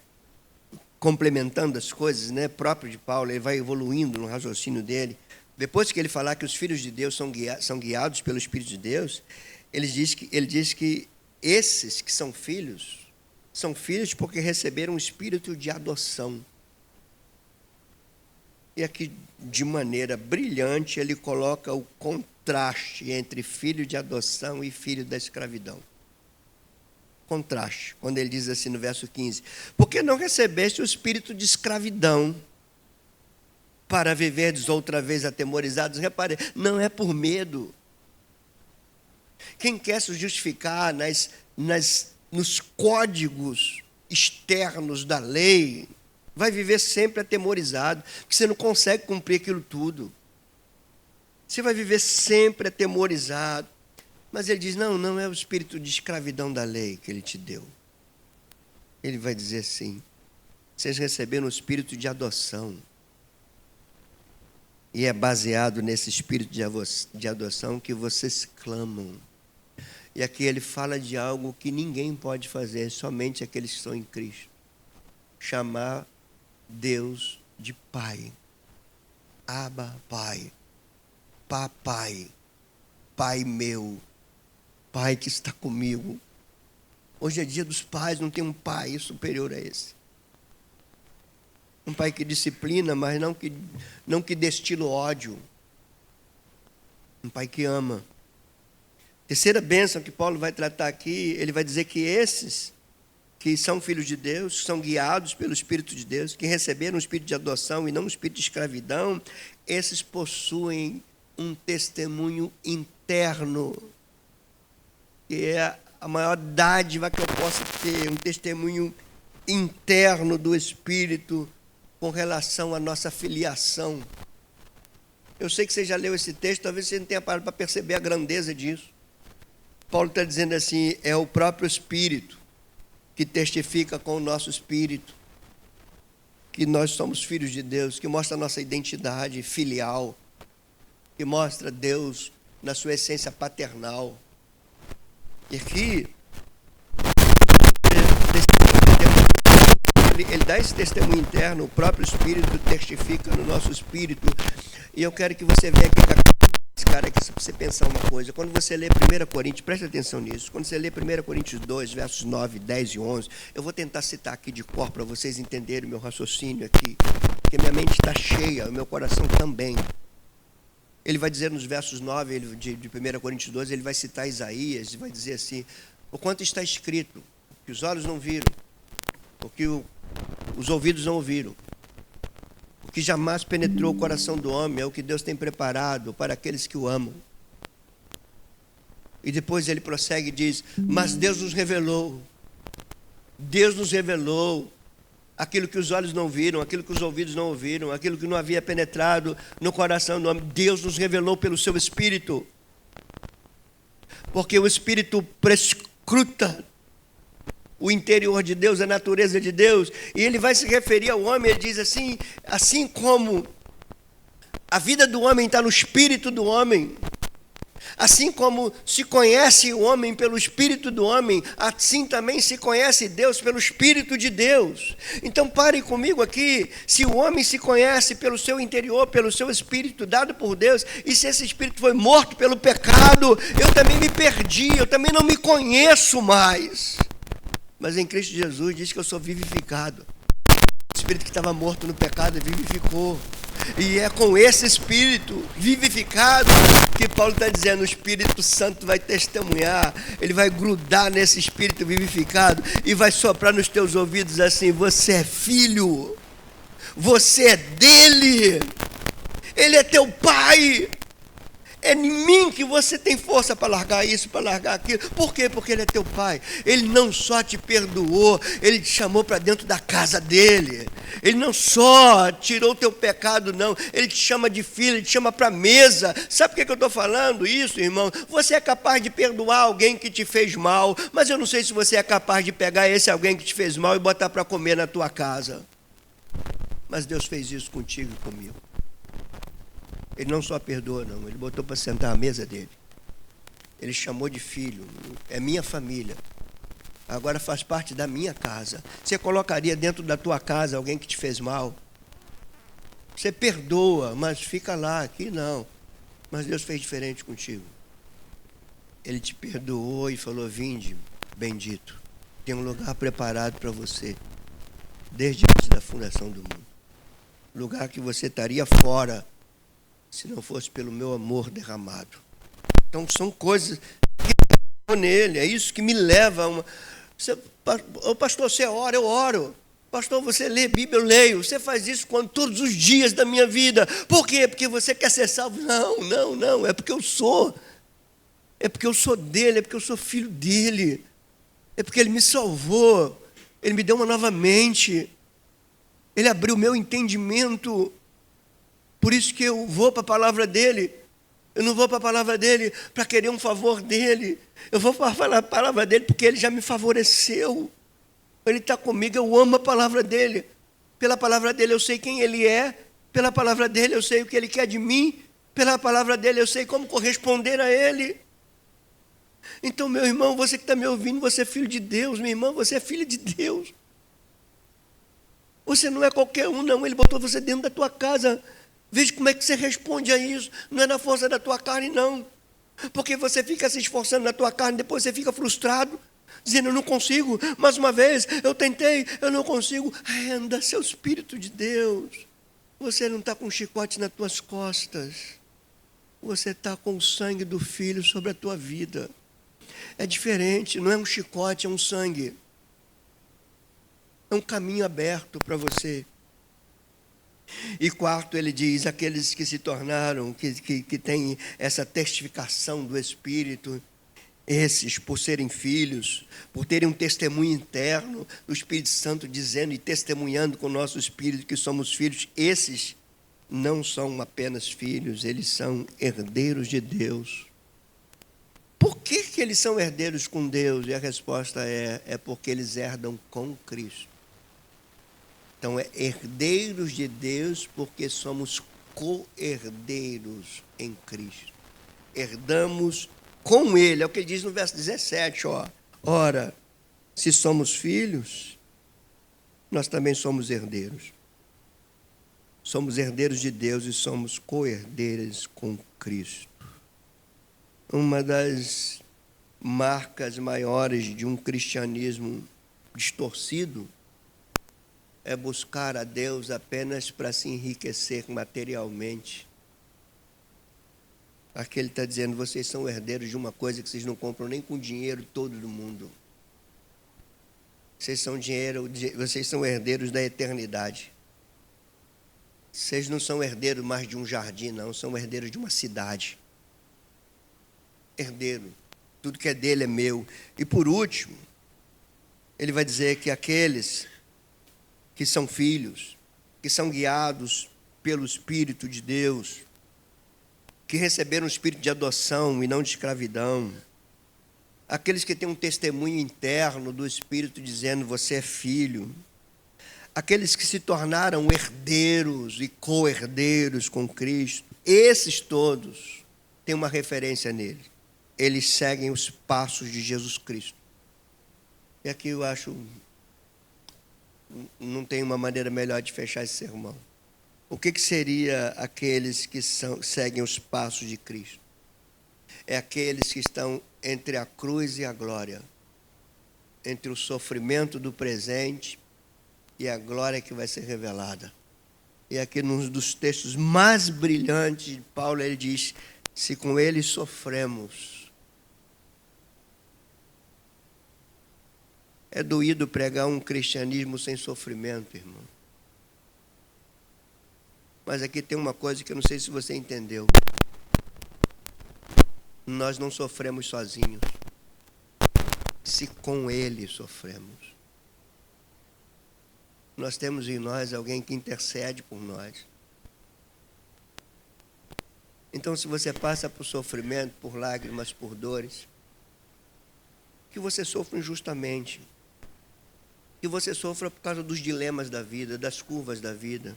complementando as coisas, né, próprio de Paulo, ele vai evoluindo no raciocínio dele. Depois que ele falar que os filhos de Deus são guiados pelo Espírito de Deus, ele diz que esses que são filhos porque receberam um espírito de adoção. E aqui, de maneira brilhante, ele coloca o contraste entre filho de adoção e filho da escravidão. Contraste, quando ele diz assim no verso 15, porque não recebeste o espírito de escravidão para viverdes outra vez atemorizados. Repare, não é por medo. Quem quer se justificar nos códigos externos da lei, vai viver sempre atemorizado, porque você não consegue cumprir aquilo tudo. Você vai viver sempre atemorizado. Mas ele diz, não é o espírito de escravidão da lei que ele te deu. Ele vai dizer assim, vocês receberam o espírito de adoção. E é baseado nesse espírito de adoção que vocês clamam. E aqui ele fala de algo que ninguém pode fazer, somente aqueles que estão em Cristo. Chamar Deus de Pai. Abba, Pai. Papai. Pai meu. Pai que está comigo. Hoje é dia dos pais, não tem um pai superior a esse. Um pai que disciplina, mas não que destila ódio. Um pai que ama. Terceira bênção que Paulo vai tratar aqui, ele vai dizer que esses que são filhos de Deus, que são guiados pelo Espírito de Deus, que receberam o espírito de adoção e não o espírito de escravidão, esses possuem um testemunho interno, que é a maior dádiva que eu posso ter, um testemunho interno do Espírito com relação à nossa filiação. Eu sei que você já leu esse texto, talvez você não tenha parado para perceber a grandeza disso. Paulo está dizendo assim, é o próprio Espírito que testifica com o nosso espírito que nós somos filhos de Deus, que mostra a nossa identidade filial, que mostra Deus na sua essência paternal. E aqui, ele dá esse testemunho interno, o próprio Espírito testifica no nosso espírito. E eu quero que você venha aqui com esse cara aqui, para você pensar uma coisa. Quando você lê 1 Coríntios, preste atenção nisso. Quando você lê 1 Coríntios 2, versos 9, 10 e 11, eu vou tentar citar aqui de cor para vocês entenderem o meu raciocínio aqui, porque minha mente está cheia, o meu coração também. Ele vai dizer nos versos 9 de 1 Coríntios 12, ele vai citar Isaías e vai dizer assim: o quanto está escrito, o que os olhos não viram, o que os ouvidos não ouviram, o que jamais penetrou o coração do homem, é o que Deus tem preparado para aqueles que o amam. E depois ele prossegue e diz: mas Deus nos revelou aquilo que os olhos não viram, aquilo que os ouvidos não ouviram, aquilo que não havia penetrado no coração do homem. Deus nos revelou pelo seu Espírito, porque o Espírito prescruta o interior de Deus, a natureza de Deus. E ele vai se referir ao homem, ele diz assim: assim como a vida do homem está no espírito do homem, assim como se conhece o homem pelo Espírito do homem, assim também se conhece Deus pelo Espírito de Deus. Então pare comigo aqui: se o homem se conhece pelo seu interior, pelo seu Espírito dado por Deus, e se esse Espírito foi morto pelo pecado, eu também me perdi, eu também não me conheço mais. Mas em Cristo Jesus diz que eu sou vivificado. O Espírito que estava morto no pecado vivificou. E é com esse Espírito vivificado que Paulo está dizendo: o Espírito Santo vai testemunhar, ele vai grudar nesse Espírito vivificado e vai soprar nos teus ouvidos assim: você é filho, você é dele, ele é teu pai. É em mim que você tem força para largar isso, para largar aquilo. Por quê? Porque ele é teu pai. Ele não só te perdoou, ele te chamou para dentro da casa dele. Ele não só tirou o teu pecado, não. Ele te chama de filho, ele te chama para a mesa. Sabe por que eu estou falando isso, irmão? Você é capaz de perdoar alguém que te fez mal, mas eu não sei se você é capaz de pegar esse alguém que te fez mal e botar para comer na tua casa. Mas Deus fez isso contigo e comigo. Ele não só perdoa, não. Ele botou para sentar à mesa dele. Ele chamou de filho. É minha família. Agora faz parte da minha casa. Você colocaria dentro da tua casa alguém que te fez mal? Você perdoa, mas fica lá. Aqui não. Mas Deus fez diferente contigo. Ele te perdoou e falou: vinde, bendito. Tem um lugar preparado para você. Desde antes da fundação do mundo. Lugar que você estaria fora se não fosse pelo meu amor derramado. Então são coisas que eu nele, é isso que me leva a uma... Ô pastor, você ora, eu oro. Pastor, você lê Bíblia, eu leio. Você faz isso todos os dias da minha vida. Por quê? Porque você quer ser salvo? Não, é porque eu sou. É porque eu sou dele, é porque eu sou filho dele. É porque ele me salvou. Ele me deu uma nova mente. Ele abriu o meu entendimento. Por isso que eu vou para a palavra dele. Eu não vou para a palavra dele para querer um favor dele. Eu vou para a palavra dele porque ele já me favoreceu. Ele está comigo, eu amo a palavra dele. Pela palavra dele eu sei quem ele é. Pela palavra dele eu sei o que ele quer de mim. Pela palavra dele eu sei como corresponder a ele. Então, meu irmão, você que está me ouvindo, você é filho de Deus. Minha irmã, você é filha de Deus. Você não é qualquer um, não. Ele botou você dentro da tua casa. Veja como é que você responde a isso. Não é na força da tua carne, não. Porque você fica se esforçando na tua carne, depois você fica frustrado, dizendo: eu não consigo. Mais uma vez, eu tentei, eu não consigo. Anda, seu Espírito de Deus. Você não está com um chicote nas tuas costas. Você está com o sangue do Filho sobre a tua vida. É diferente, não é um chicote, é um sangue. É um caminho aberto para você. E quarto, ele diz: aqueles que se tornaram, que têm essa testificação do Espírito, esses, por serem filhos, por terem um testemunho interno do Espírito Santo dizendo e testemunhando com o nosso espírito que somos filhos, esses não são apenas filhos, eles são herdeiros de Deus. Por que eles são herdeiros com Deus? E a resposta é porque eles herdam com Cristo. Então, é herdeiros de Deus porque somos co-herdeiros em Cristo. Herdamos com Ele. É o que ele diz no verso 17. Ora, se somos filhos, nós também somos herdeiros. Somos herdeiros de Deus e somos co-herdeiros com Cristo. Uma das marcas maiores de um cristianismo distorcido é buscar a Deus apenas para se enriquecer materialmente. Aqui ele está dizendo, vocês são herdeiros de uma coisa que vocês não compram nem com dinheiro todo do mundo. Vocês são herdeiros da eternidade. Vocês não são herdeiros mais de um jardim, não, são herdeiros de uma cidade. Herdeiro, tudo que é dele é meu. E por último, ele vai dizer que aqueles que são filhos, que são guiados pelo Espírito de Deus, que receberam o espírito de adoção e não de escravidão, aqueles que têm um testemunho interno do Espírito dizendo você é filho, aqueles que se tornaram herdeiros e co-herdeiros com Cristo, esses todos têm uma referência nele. Eles seguem os passos de Jesus Cristo. E aqui eu acho, não tem uma maneira melhor de fechar esse sermão. O que seria aqueles que seguem os passos de Cristo? É aqueles que estão entre a cruz e a glória, entre o sofrimento do presente e a glória que vai ser revelada. E aqui num dos textos mais brilhantes de Paulo, ele diz, se com ele sofremos. É doído pregar um cristianismo sem sofrimento, irmão. Mas aqui tem uma coisa que eu não sei se você entendeu. Nós não sofremos sozinhos. Se com ele sofremos. Nós temos em nós alguém que intercede por nós. Então, se você passa por sofrimento, por lágrimas, por dores, que você sofra injustamente, que você sofra por causa dos dilemas da vida, das curvas da vida,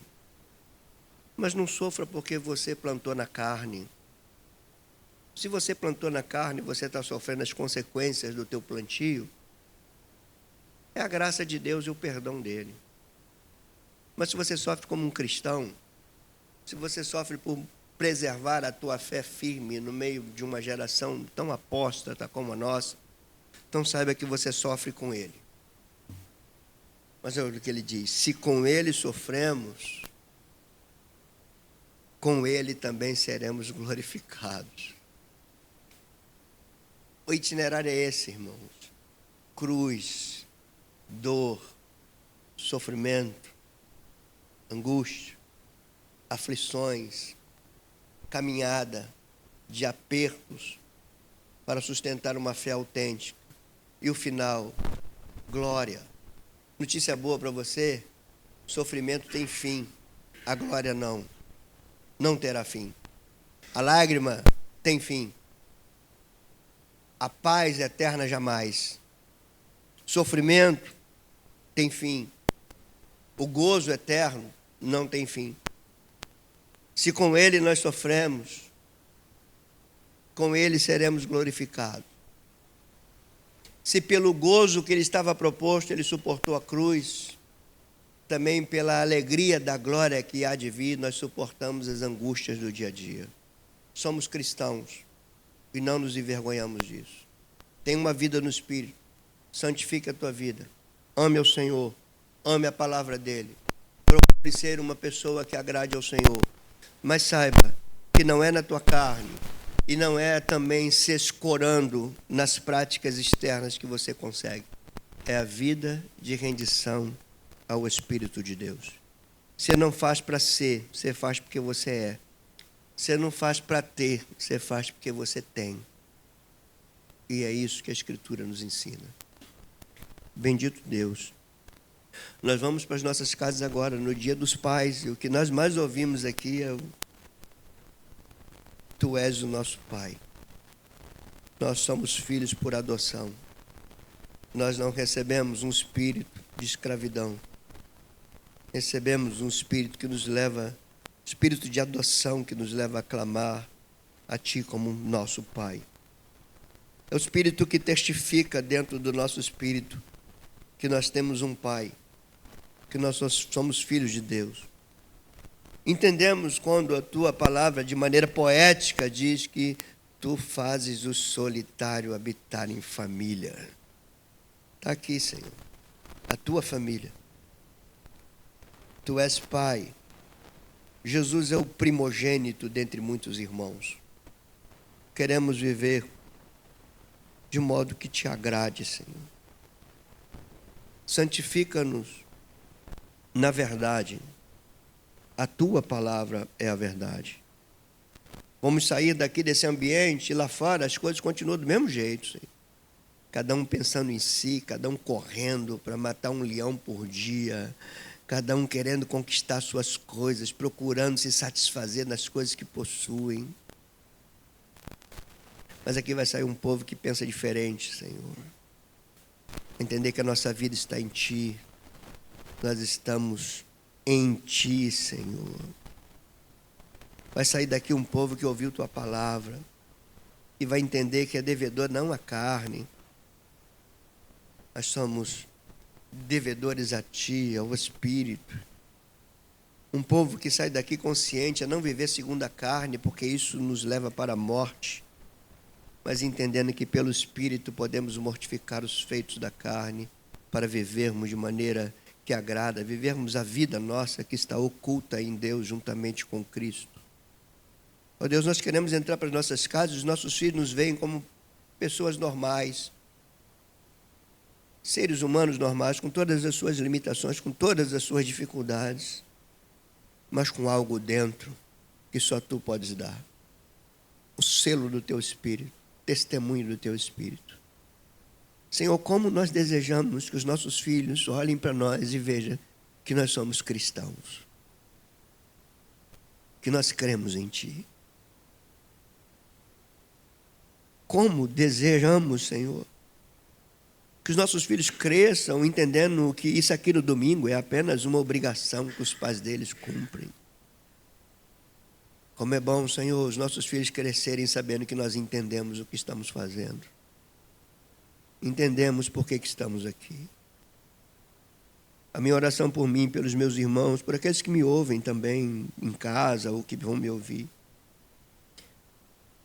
mas não sofra porque você plantou na carne. Se você plantou na carne, você está sofrendo as consequências do teu plantio, é a graça de Deus e o perdão dele. Mas se você sofre como um cristão, se você sofre por preservar a tua fé firme no meio de uma geração tão apóstata como a nossa, então saiba que você sofre com ele. Mas olha o que ele diz, se com ele sofremos, com ele também seremos glorificados. O itinerário é esse, irmãos. Cruz, dor, sofrimento, angústia, aflições, caminhada de apertos para sustentar uma fé autêntica. E o final, glória. Notícia boa para você, o sofrimento tem fim, a glória não. Não terá fim. A lágrima tem fim. A paz eterna jamais. Sofrimento tem fim. O gozo eterno não tem fim. Se com ele nós sofremos, com ele seremos glorificados. Se pelo gozo que ele estava proposto, ele suportou a cruz, também pela alegria da glória que há de vir, nós suportamos as angústias do dia a dia. Somos cristãos e não nos envergonhamos disso. Tenha uma vida no Espírito, santifique a tua vida, ame ao Senhor, ame a palavra dele, procure ser uma pessoa que agrade ao Senhor, mas saiba que não é na tua carne e não é também se escorando nas práticas externas que você consegue. É a vida de rendição ao Espírito de Deus. Você não faz para ser, você faz porque você é. Você não faz para ter, você faz porque você tem. E é isso que a Escritura nos ensina. Bendito Deus. Nós vamos para as nossas casas agora, no Dia dos Pais, e o que nós mais ouvimos aqui é Tu és o nosso Pai. Nós somos filhos por adoção. Nós não recebemos um espírito de escravidão. Recebemos um espírito que nos leva, espírito de adoção que nos leva a clamar a Ti como nosso Pai. É o espírito que testifica dentro do nosso espírito que nós temos um Pai que nós somos filhos de Deus. Entendemos quando a tua palavra, de maneira poética, diz que tu fazes o solitário habitar em família. Está aqui, Senhor, a tua família. Tu és pai. Jesus é o primogênito dentre muitos irmãos. Queremos viver de modo que te agrade, Senhor. Santifica-nos na verdade. A tua palavra é a verdade. Vamos sair daqui desse ambiente e lá fora as coisas continuam do mesmo jeito, Senhor. Cada um pensando em si, cada um correndo para matar um leão por dia, cada um querendo conquistar suas coisas, procurando se satisfazer nas coisas que possuem. Mas aqui vai sair um povo que pensa diferente, Senhor. Entender que a nossa vida está em Ti. Nós estamos em Ti, Senhor. Vai sair daqui um povo que ouviu Tua palavra e vai entender que é devedor não à carne. Nós somos devedores a Ti, ao Espírito. Um povo que sai daqui consciente a não viver segundo a carne, porque isso nos leva para a morte, mas entendendo que pelo Espírito podemos mortificar os feitos da carne para vivermos de maneira que agrada, vivermos a vida nossa que está oculta em Deus juntamente com Cristo. Ó Deus, nós queremos entrar para as nossas casas, os nossos filhos nos veem como pessoas normais, seres humanos normais, com todas as suas limitações, com todas as suas dificuldades, mas com algo dentro que só Tu podes dar. O selo do Teu Espírito, testemunho do Teu Espírito. Senhor, como nós desejamos que os nossos filhos olhem para nós e vejam que nós somos cristãos, que nós cremos em Ti. Como desejamos, Senhor, que os nossos filhos cresçam entendendo que isso aqui no domingo é apenas uma obrigação que os pais deles cumprem. Como é bom, Senhor, os nossos filhos crescerem sabendo que nós entendemos o que estamos fazendo. Entendemos por que estamos aqui. A minha oração por mim, pelos meus irmãos, por aqueles que me ouvem também em casa ou que vão me ouvir.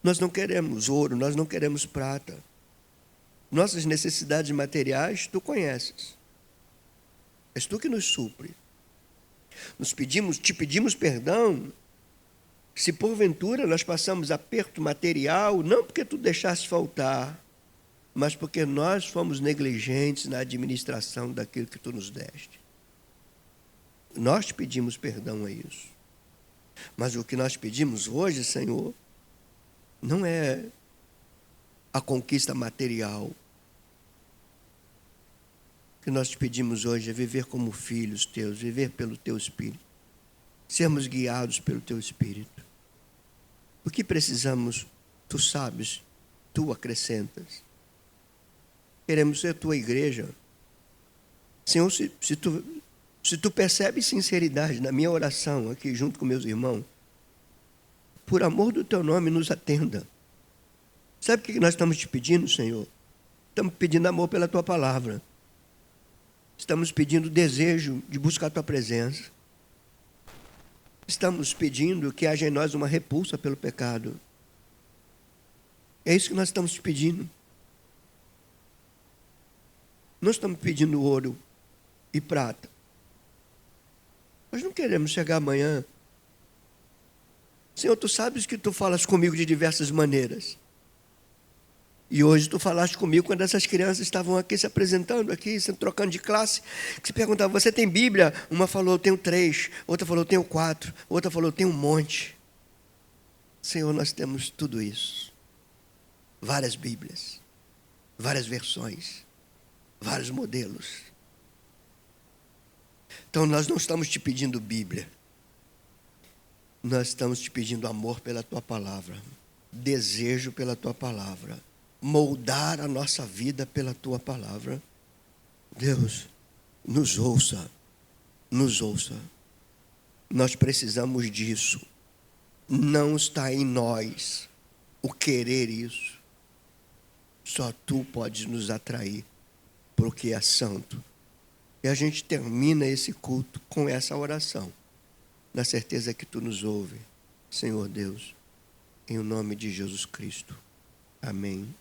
Nós não queremos ouro, nós não queremos prata. Nossas necessidades materiais, Tu conheces. És Tu que nos supre. Te pedimos perdão se porventura nós passamos aperto material, não porque Tu deixaste faltar, mas porque nós fomos negligentes na administração daquilo que Tu nos deste. Nós te pedimos perdão a isso. Mas o que nós pedimos hoje, Senhor, não é a conquista material. O que nós te pedimos hoje é viver como filhos Teus, viver pelo Teu Espírito, sermos guiados pelo Teu Espírito. O que precisamos, Tu sabes, Tu acrescentas. Queremos ser Tua igreja. Senhor, se Tu percebes sinceridade na minha oração aqui junto com meus irmãos, por amor do Teu nome, nos atenda. Sabe o que nós estamos te pedindo, Senhor? Estamos pedindo amor pela Tua palavra. Estamos pedindo desejo de buscar a Tua presença. Estamos pedindo que haja em nós uma repulsa pelo pecado. É isso que nós estamos te pedindo. Não estamos pedindo ouro e prata. Nós não queremos chegar amanhã. Senhor, Tu sabes que Tu falas comigo de diversas maneiras. E hoje Tu falaste comigo quando essas crianças estavam aqui se apresentando, aqui, trocando de classe. Que se perguntava, você tem Bíblia? Uma falou, eu tenho 3. Outra falou, eu tenho 4. Outra falou, eu tenho um monte. Senhor, nós temos tudo isso. Várias Bíblias. Várias versões. Vários modelos. Então nós não estamos te pedindo Bíblia. Nós estamos te pedindo amor pela Tua palavra. Desejo pela Tua palavra. Moldar a nossa vida pela Tua palavra. Deus, nos ouça, nos ouça. Nós precisamos disso. Não está em nós o querer isso. Só Tu podes nos atrair para o que é santo, E a gente termina esse culto com essa oração, na certeza que tu nos ouve, Senhor Deus, em o nome de Jesus Cristo. Amém.